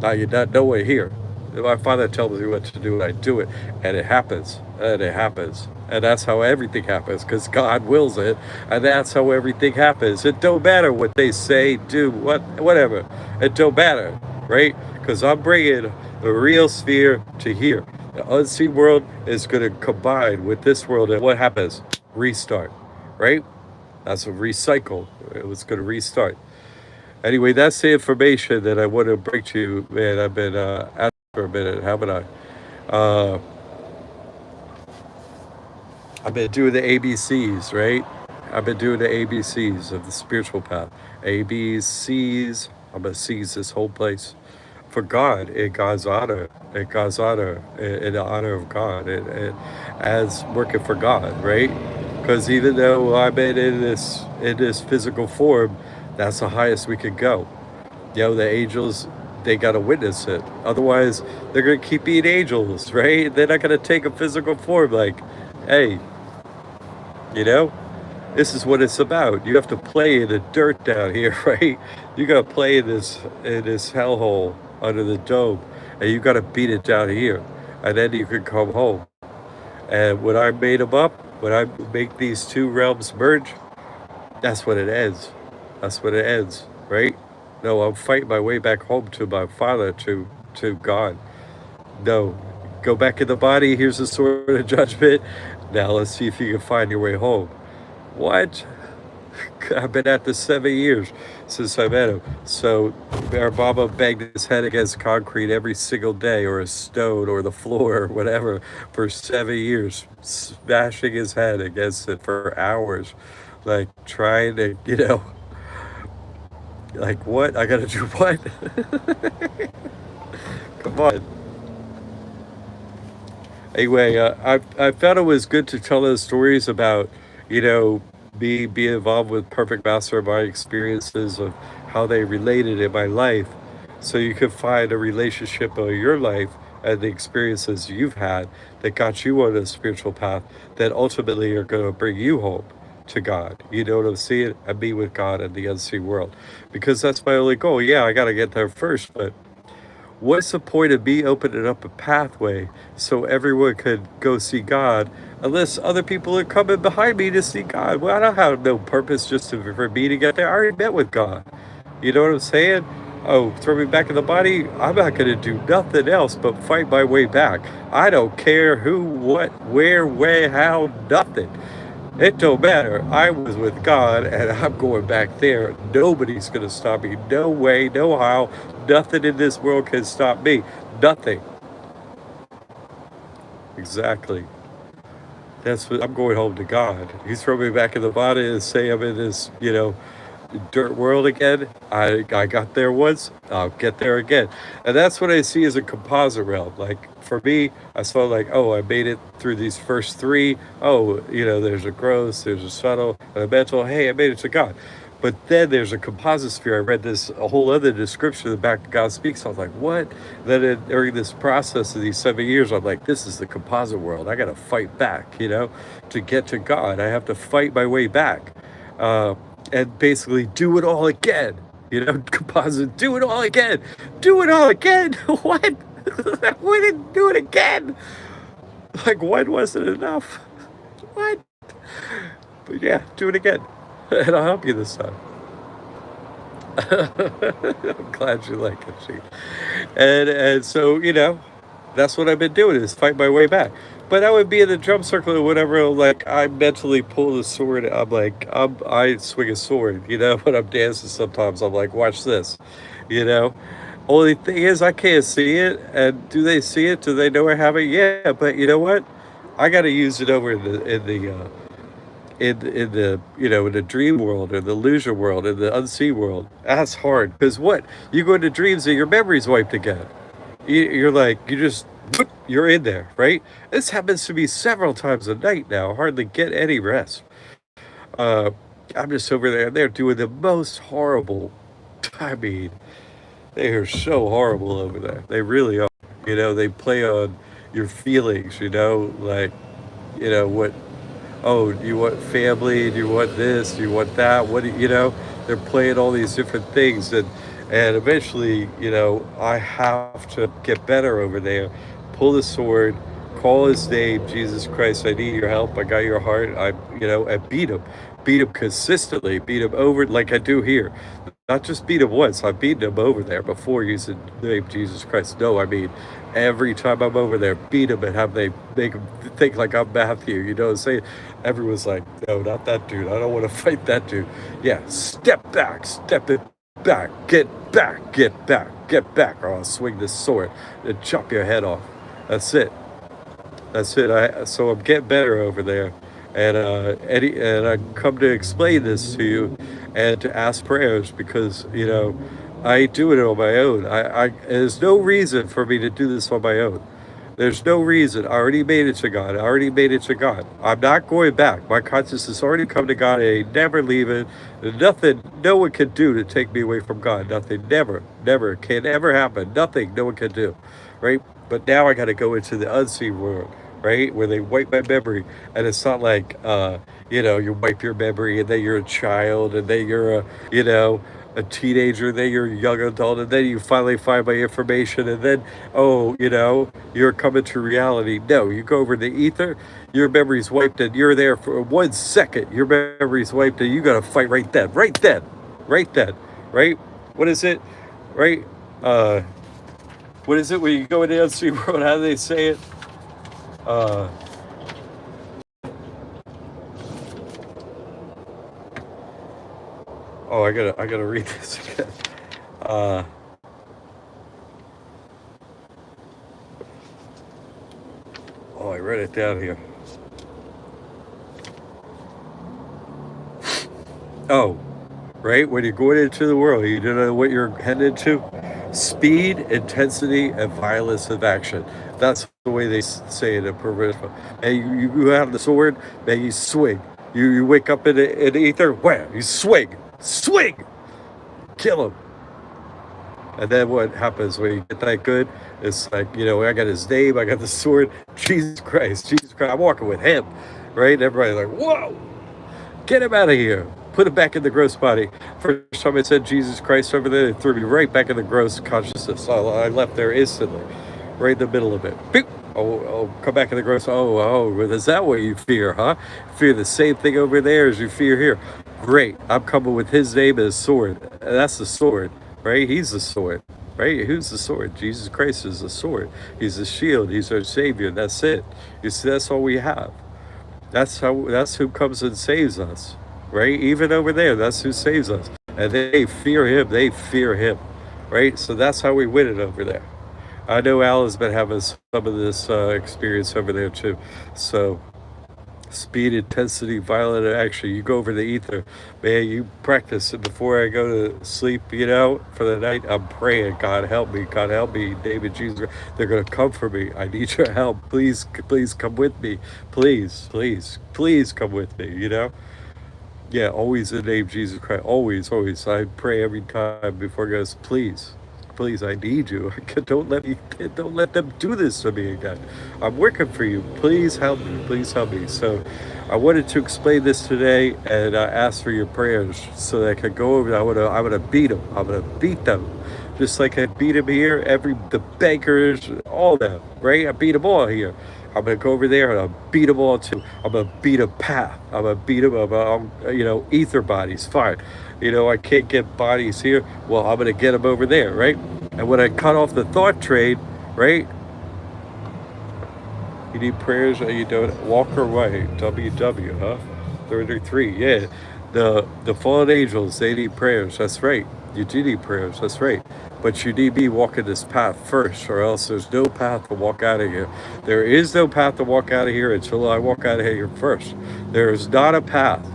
Not you. Not no way here. My father tells me what to do, and I do it, and it happens, and that's how everything happens, because God wills it, and that's how everything happens. It don't matter what they say, do, whatever. It don't matter, right? Because I'm bringing the real sphere to here. The unseen world is going to combine with this world, and what happens? restart, right? That's a recycle. It was going to restart. Anyway, that's the information that I want to bring to you, man. I've been at for a minute, haven't I? Uh, I've been doing the ABCs, right? I've been doing the ABCs of the spiritual path. ABCs. I'm gonna seize this whole place for God, in God's honor, in God's honor, in the honor of God, as working for God, right? Because even though I'm in this physical form, that's the highest we could go. You know, the angels, they got to witness it. Otherwise, they're going to keep being angels, right? They're not going to take a physical form like, hey, you know, this is what it's about. You have to play in the dirt down here, right? You got to play in this hellhole under the dome, and you got to beat it down here, and then you can come home. And when I made them up, when I make these two realms merge, that's when it ends. That's when it ends, right? No, I'm fighting my way back home to my Father, to God. No, go back in the body. Here's the sword of judgment. Now let's see if you can find your way home. What? I've been at this 7 years since I met him. So our Baba banged his head against concrete every single day, or a stone, or the floor, or whatever, for 7 years, smashing his head against it for hours, like trying to, like what? I gotta do what? Come on. Anyway, I felt it was good to tell those stories about, you know, me being involved with Perfect Master, my experiences of how they related in my life, so you could find a relationship of your life and the experiences you've had that got you on a spiritual path that ultimately are going to bring you home to God. You know what I'm saying? And be with God in the unseen world, because that's my only goal. Yeah, I got to get there first, but what's the point of me opening up a pathway so everyone could go see God unless other people are coming behind me to see God? Well, I don't have no purpose for me to get there. I already met with God. You know what I'm saying? Oh, throw me back in the body? I'm not going to do nothing else but fight my way back. I don't care who, what, where, how, nothing. It don't matter. I was with God and I'm going back there. Nobody's going to stop me. No way, no how. Nothing in this world can stop me. Nothing. Exactly. That's what I'm going home to God. You throw me back in the body and say I'm in this, dirt world again. I got there once, I'll get there again. And that's what I see as a composite realm. Like for me, I saw like, oh, I made it through these first three. Oh, there's a gross, there's a subtle, and a mental. Hey, I made it to God. But then there's a composite sphere. I read a whole other description of the back of God Speaks. I was like, what? Then during this process of these 7 years, I'm like, this is the composite world. I got to fight back, to get to God. I have to fight my way back. And basically do it all again. Composite, do it all again. Do it all again. What? We didn't do it again. Like one wasn't enough. What? But yeah, do it again. And I'll help you this time. I'm glad you like it, Chief. And so, that's what I've been doing, is fight my way back. But I would be in the drum circle or whatever, like I mentally pull the sword. I'm like, I swing a sword, when I'm dancing sometimes. I'm like, watch this, you know. Only thing is, I can't see it. And do they see it? Do they know I have it? Yeah, but you know what? I got to use it over in the dream world, or the illusion world, in the unseen world. That's hard, because what, you go into dreams and your memory's wiped again. You're like, you're in there, right? This happens to me several times a night now. I hardly get any rest. uh I'm just over there, they're doing the most horrible, I mean, they are so horrible over there, they really are. They play on your feelings, like, what, oh, do you want family? Do you want this? Do you want that? What do they're playing all these different things, and eventually, I have to get better over there, pull the sword, call his name, Jesus Christ, I need your help, I got your heart, and beat him consistently, beat him over like I do here. Not just beat him once. I've beaten him over there before using the name Jesus Christ. No, I mean every time I'm over there, beat him and have they make him think like I'm Matthew. You know what I'm saying? Everyone's like, no, not that dude. I don't want to fight that dude. Yeah, step it back, get back, or I'll swing this sword and chop your head off. That's it. That's it. So I'm getting better over there, and and I come to explain this to you, and to ask prayers because I do it on my own. There's no reason for me to do this on my own. There's no reason. I already made it to God. I already made it to God. I'm not going back. My consciousness has already come to God. I ain't never leaving. Nothing, no one can do to take me away from God. Nothing, never can ever happen. Nothing, no one can do, right? But now I got to go into the unseen world, right? Where they wipe my memory. And it's not like, you wipe your memory and then you're a child and then you're a teenager, then you're a young adult, and then you finally find my information, and then, you're coming to reality. No, you go over the ether, your memory's wiped, and you're there for 1 second. Your memory's wiped, and you got to fight right then, right? What is it, right? What is it when you go into the unseen world? How do they say it? Uh, oh, I gotta read this again. Uh, oh, I wrote it down here. Oh, right? When you're going into the world, you don't know what you're headed to. Speed, intensity, and violence of action. That's the way they say it in Provincial. And you have the sword, man, you swing. You wake up in the ether, wham, you swing, kill him. And then what happens when you get that good? It's like, I got his name, I got the sword, Jesus Christ, I'm walking with him, right? And everybody's like, whoa, get him out of here. Put him back in the gross body. First time I said Jesus Christ over there, they threw me right back in the gross consciousness. I left there instantly, right in the middle of it. Beep. Oh, come back in the gross. Oh, is that what you fear, huh? Fear the same thing over there as you fear here. Great. I'm coming with his name as sword. And that's the sword, right? He's the sword, right? Who's the sword? Jesus Christ is the sword. He's the shield. He's our savior. That's it. You see, that's all we have. That's who comes and saves us, right? Even over there, that's who saves us. And they fear him. They fear him, right? So that's how we win it over there. I know Al has been having some of this experience over there too. So speed, intensity, violent action. You go over the ether, man. You practice it before I go to sleep. For the night, I'm praying. God help me. God help me. David, Jesus, they're gonna come for me. I need your help. Please come with me. Please come with me. Yeah, always in the name of Jesus Christ. Always. I pray every time before it goes, please, I need you. Don't let them do this to me again. I'm working for you. Please help me. So I wanted to explain this today and ask for your prayers so that I could go over. I'm gonna beat them. I'm gonna beat them. Just like I beat them here, the bankers, all them, right? I beat them all here. I'm gonna go over there and I'll beat them all too. I'm gonna beat a path. I'm gonna beat them. Ether bodies. Fine. I can't get bodies here. Well, I'm gonna get them over there, right? And when I cut off the thought trade, right? You need prayers or you don't. Walker White, WW, huh? 33. Yeah. The fallen angels, they need prayers. That's right. You do need prayers. That's right. But you need me walking this path first, or else there's no path to walk out of here. There is no path to walk out of here until I walk out of here first. There is not a path.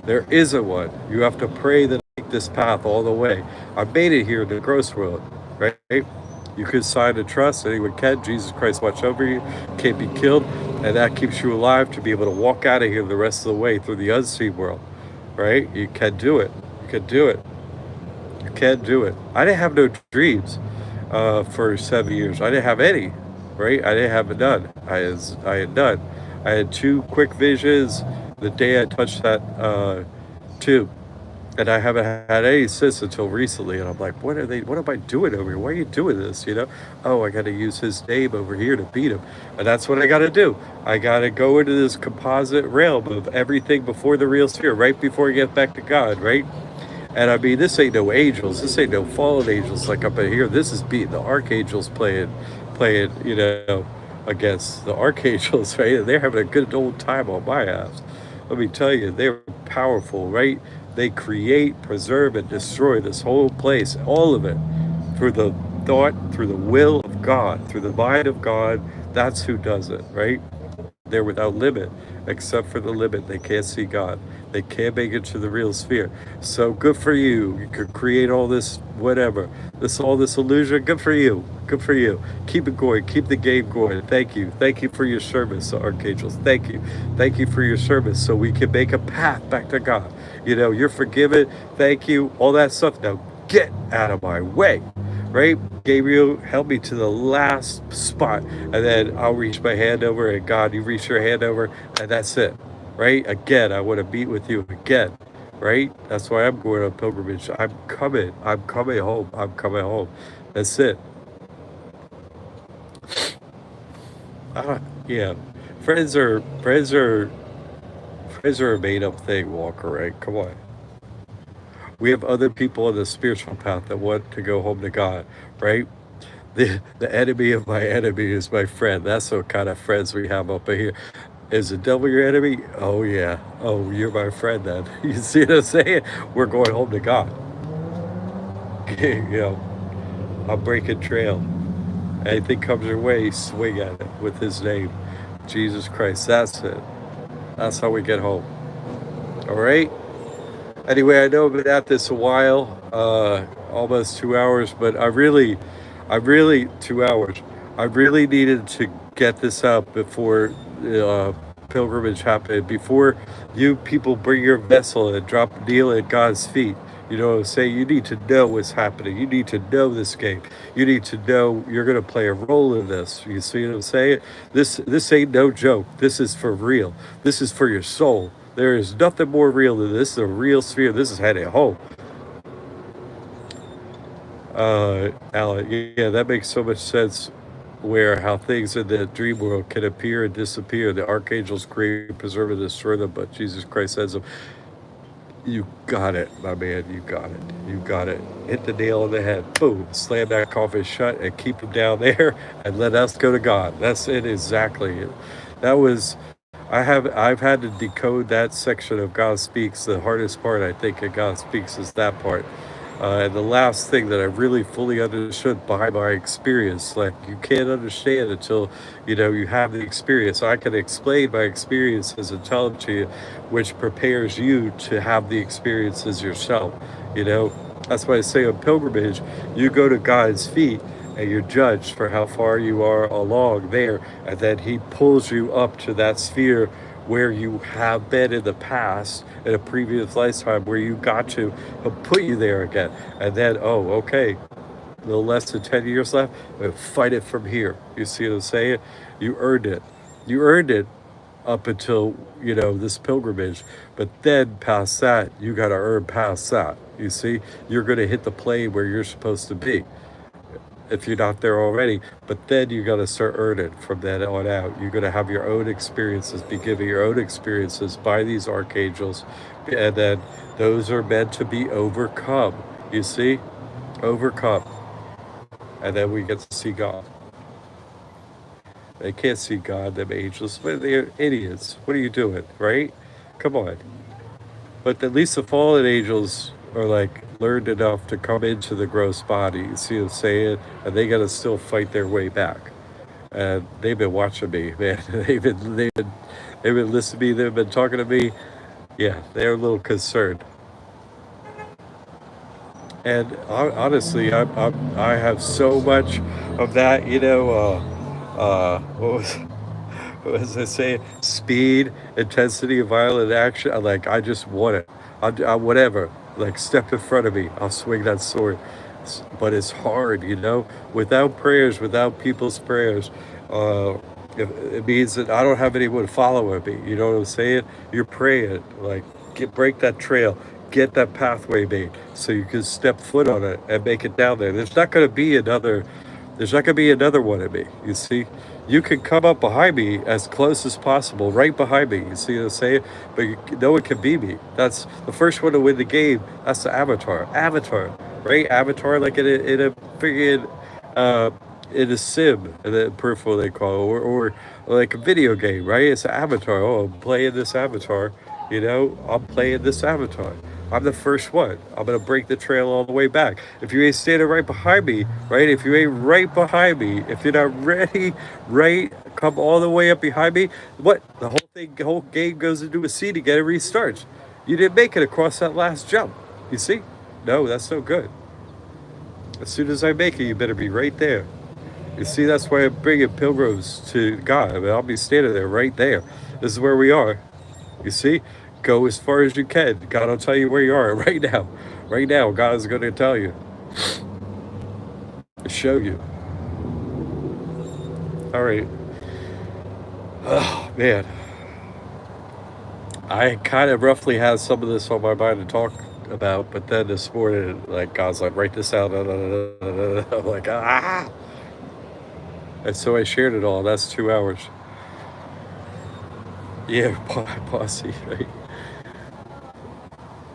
There isn't one. You have to pray that I take this path all the way. I made it here in the gross world, right? You can sign a trust. Anyone can. Jesus Christ watch over you. Can't be killed. And that keeps you alive to be able to walk out of here the rest of the way through the unseen world, right? You can do it. You can do it. You can do it. I didn't have no dreams for 7 years. I didn't have any, right? I didn't have none. I had none. I had 2 quick visions the day I touched that tube. And I haven't had any since until recently. And I'm like, what am I doing over here? Why are you doing this? Oh, I got to use his name over here to beat him. And that's what I got to do. I got to go into this composite realm of everything before the real sphere, right before I get back to God, right? And I mean, this ain't no angels. This ain't no fallen angels like up in here. This is beating the archangels playing, against the archangels, right? And they're having a good old time on my ass. Let me tell you, they're powerful, right? They create, preserve, and destroy this whole place, all of it, through the thought, through the will of God, through the mind of God. That's who does it, right? They're without limit, except for the limit. They can't see God. They can't make it to the real sphere. So good for you. You could create all this, whatever, all this illusion. Good for you. Good for you. Keep it going. Keep the game going. Thank you. Thank you for your service, archangels. Thank you. Thank you for your service, so we can make a path back to God. You're forgiven. Thank you. All that stuff. Now get out of my way, right? Gabriel, help me to the last spot, and then I'll reach my hand over, and God, you reach your hand over, and that's it, right? Again, I want to meet with you again, right? That's why I'm going on pilgrimage. I'm coming. I'm coming home. I'm coming home. That's it. Yeah, friends are friends are friends are a made up thing, Walker. Right? Come on. We have other people on the spiritual path that want to go home to God, right? The enemy of my enemy is my friend. That's what kind of friends we have up here. Is the devil your enemy? Oh yeah. Oh, you're my friend then. You see what I'm saying? We're going home to God. I'm breaking trail. Anything comes your way, swing at it with his name. Jesus Christ. That's it. That's how we get home. All right? Anyway, I know I've been at this a while, almost 2 hours, but I really 2 hours. I really needed to get this up before pilgrimage happened, before you people bring your vessel and drop kneel at God's feet. You know what I'm saying? You need to know what's happening. You need to know this game. You need to know you're going to play a role in this. You see what I'm saying? This ain't no joke. This is for real. This is for your soul. There is nothing more real than this. This is a real sphere. This is heading home. Alan, yeah, that makes so much sense. Where how things in the dream world can appear and disappear. The archangels create, preserve, and destroy them, but Jesus Christ says them. You got it, my man. You got it. You got it. Hit the nail on the head. Boom. Slam that coffin shut and keep him down there and let us go to God. That's it exactly. That was I've had to decode that section of God Speaks. The hardest part I think of God Speaks is that part. And the last thing that I really fully understood by my experience, like you can't understand until you have the experience. I can explain my experiences and tell them to you, which prepares you to have the experiences yourself. You know, that's why I say on pilgrimage, you go to God's feet and you're judged for how far you are along there, and then He pulls you up to that sphere where you have been in the past in a previous lifetime where you got to. He'll put you there again, and then okay, a little less than 10 years left, but fight it from here. You see what I'm saying? You earned it. You earned it up until this pilgrimage, but then past that you got to earn past that. You see, you're going to hit the plane where you're supposed to be if you're not there already. But then you got to start earning from then on out. You're going to have your own experiences, be given your own experiences by these archangels, and then those are meant to be overcome. You see, overcome, and then we get to see God. They can't see God, them angels, but they're idiots. What are you doing, right? Come on. But at least the fallen angels are like learned enough to come into the gross body. You see what I'm saying? And they gotta still fight their way back. And they've been watching me, man. They've been listening to me. They've been talking to me. Yeah, they're a little concerned. And honestly, I have so much of that. What was I saying? Speed, intensity, violent action. I just want it. Whatever. Like, step in front of me. I'll swing that sword. But it's hard, Without prayers, without people's prayers, it means that I don't have anyone following me. You know what I'm saying? You're praying. Like, break that trail. Get that pathway made so you can step foot on it and make it down there. There's not going to be another one of me. You see? You can come up behind me as close as possible, right behind me. You see what I'm saying? But no one can beat me. That's the first one to win the game. That's the avatar. Avatar, right? Avatar, like in a friggin' uh, in a sim, in a peripheral they call it, or like a video game, right? It's an avatar. Oh, I'm playing this avatar. I'm playing this avatar. I'm the first one. I'm gonna break the trail all the way back. If you ain't standing right behind me, right? If you ain't right behind me, if you're not ready, right, come all the way up behind me. What? The whole game goes into a scene again and restarts. You didn't make it across that last jump. You see? No, that's no good. As soon as I make it, you better be right there. You see, that's why I'm bringing pilgrims to God. I mean, I'll be standing there right there. This is where we are. You see? Go as far as you can. God will tell you where you are right now. Right now, God is going to tell you, show you. All right. Oh, man. I kind of roughly had some of this on my mind to talk about, but then this morning, like, God's like, write this out. I'm like, ah. And so I shared it all. That's 2 hours. Yeah, posse, right?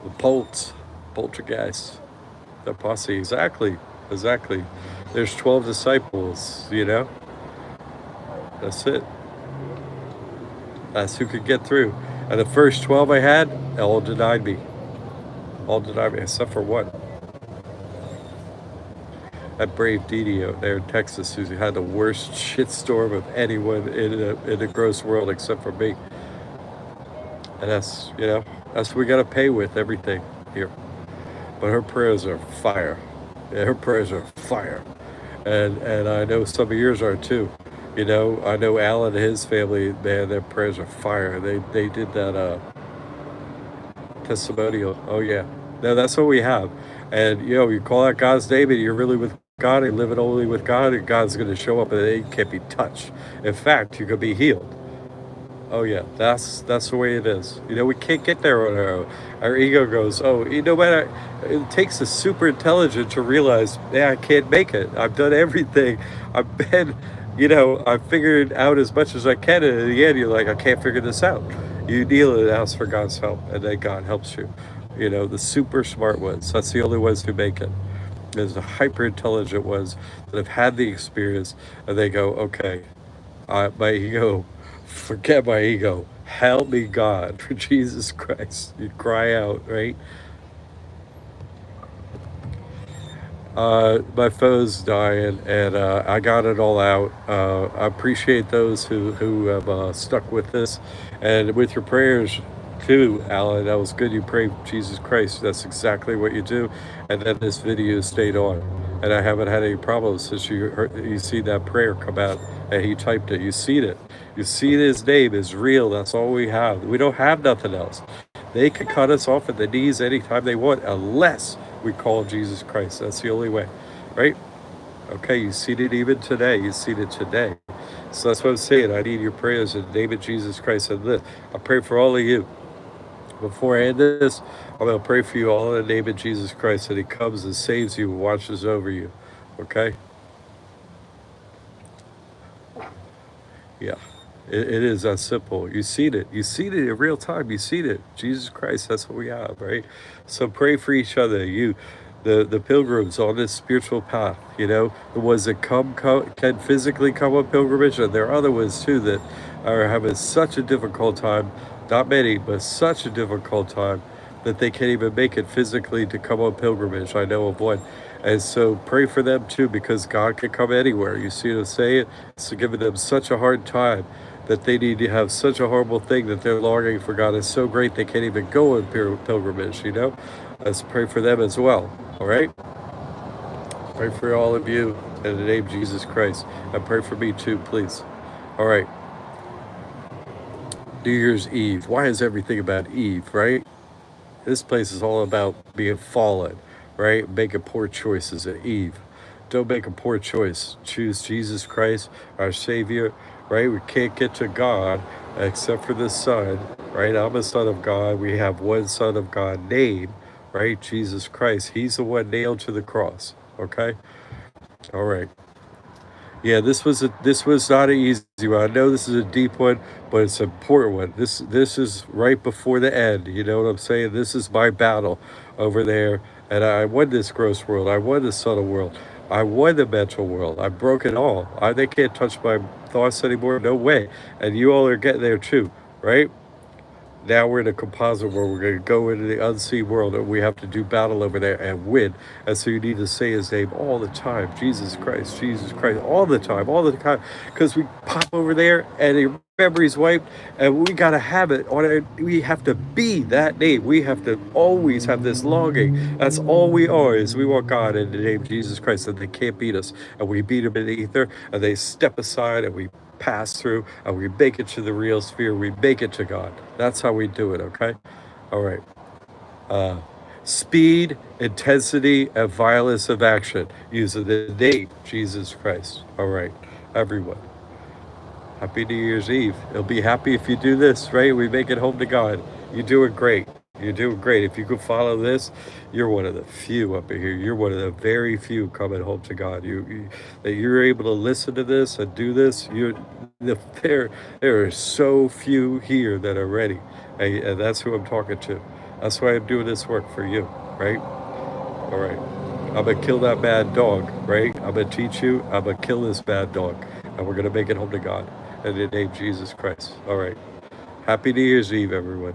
The poltergeist, the posse, exactly. There's 12 disciples. That's it. That's who could get through. And the first 12 I had, all denied me. Except for one. That brave Didi out there in Texas, who had the worst shitstorm of anyone in the gross world except for me. And that's what we got to pay with everything here. But her prayers are fire. Yeah, her prayers are fire. And I know some of yours are too. I know Alan and his family, man, their prayers are fire. They did that testimonial. Oh yeah. No, that's what we have. And you call out God's name and you're really with God and living only with God, and God's gonna show up and it can't be touched. In fact, you could be healed. Oh yeah, that's the way it is. We can't get there on our own. Our ego goes, oh, what? It takes a super intelligent to realize, yeah, I can't make it. I've done everything. I've been, I've figured out as much as I can, and in the end, you're like, I can't figure this out. You kneel and ask for God's help, and then God helps you. The super smart ones. That's the only ones who make it. There's the hyper intelligent ones that have had the experience, and they go, okay, my ego. Forget my ego. Help me, God, for Jesus Christ. You cry out, right? My phone's dying, and I got it all out. I appreciate those who have stuck with this, and with your prayers too, Alan. That was good. You prayed Jesus Christ. That's exactly what you do. And then this video stayed on, and I haven't had any problems since you see that prayer come out, and he typed it. You seen it. You see his name is real. That's all we have. We don't have nothing else. They can cut us off at the knees anytime they want, unless we call Jesus Christ. That's the only way, right? Okay, you seen it even today. You seen it today. So that's what I'm saying. I need your prayers in the name of Jesus Christ. And I pray for all of you. Before I end this, I'm going to pray for you all in the name of Jesus Christ, that he comes and saves you and watches over you. Okay? Yeah. It is that simple. You seen it. You seen it in real time. You seen it. Jesus Christ, that's what we have, right? So pray for each other. The pilgrims on this spiritual path, the ones that can physically come on pilgrimage, and there are other ones too that are having such a difficult time. Not many, but such a difficult time that they can't even make it physically to come on pilgrimage. I know of one. And so pray for them too, because God can come anywhere. You see what I'm saying? It's giving them such a hard time that they need to have such a horrible thing that they're longing for God. It's so great they can't even go on pilgrimage, Let's pray for them as well, all right? Pray for all of you in the name of Jesus Christ. And pray for me too, please. All right. New Year's Eve. Why is everything about Eve, right? This place is all about being fallen, right? Making poor choices at Eve. Don't make a poor choice. Choose Jesus Christ, our Savior, right? We can't get to God except for the Son, right? I'm a son of God. We have one Son of God named, right? Jesus Christ. He's the one nailed to the cross, okay? All right. Yeah, this was not an easy one. I know this is a deep one, but it's an important one. This is right before the end. You know what I'm saying? This is my battle over there, and I won this gross world. I won the subtle world. I won the mental world. I broke it all. They can't touch my thoughts anymore. No way. And you all are getting there too, right? Now we're in a composite world. We're going to go into the unseen world, and we have to do battle over there and win. And so you need to say his name all the time. Jesus Christ, all the time. Because we pop over there, and your memory's wiped, and we got to have it on it. We have to be that name. We have to always have this longing. That's all we are, is we want God in the name of Jesus Christ, and they can't beat us. And we beat them in the ether, and they step aside, and we pass through, and we make it to the real sphere. We make it to God. That's how we do it, okay? All right. Speed, intensity, and violence of action using the name Jesus Christ. All right, everyone. Happy New Year's Eve. It'll be happy if you do this, right? We make it home to God. You're doing great. You're doing great. If you could follow this, you're one of the few up in here. You're one of the very few coming home to God. That you're able to listen to this and do this. There are so few here that are ready, and that's who I'm talking to. That's why I'm doing this work for you, right? All right. I'm gonna kill that bad dog, right? I'm gonna teach you. I'm gonna kill this bad dog, and we're gonna make it home to God in the name of Jesus Christ. All right. Happy New Year's Eve, everyone.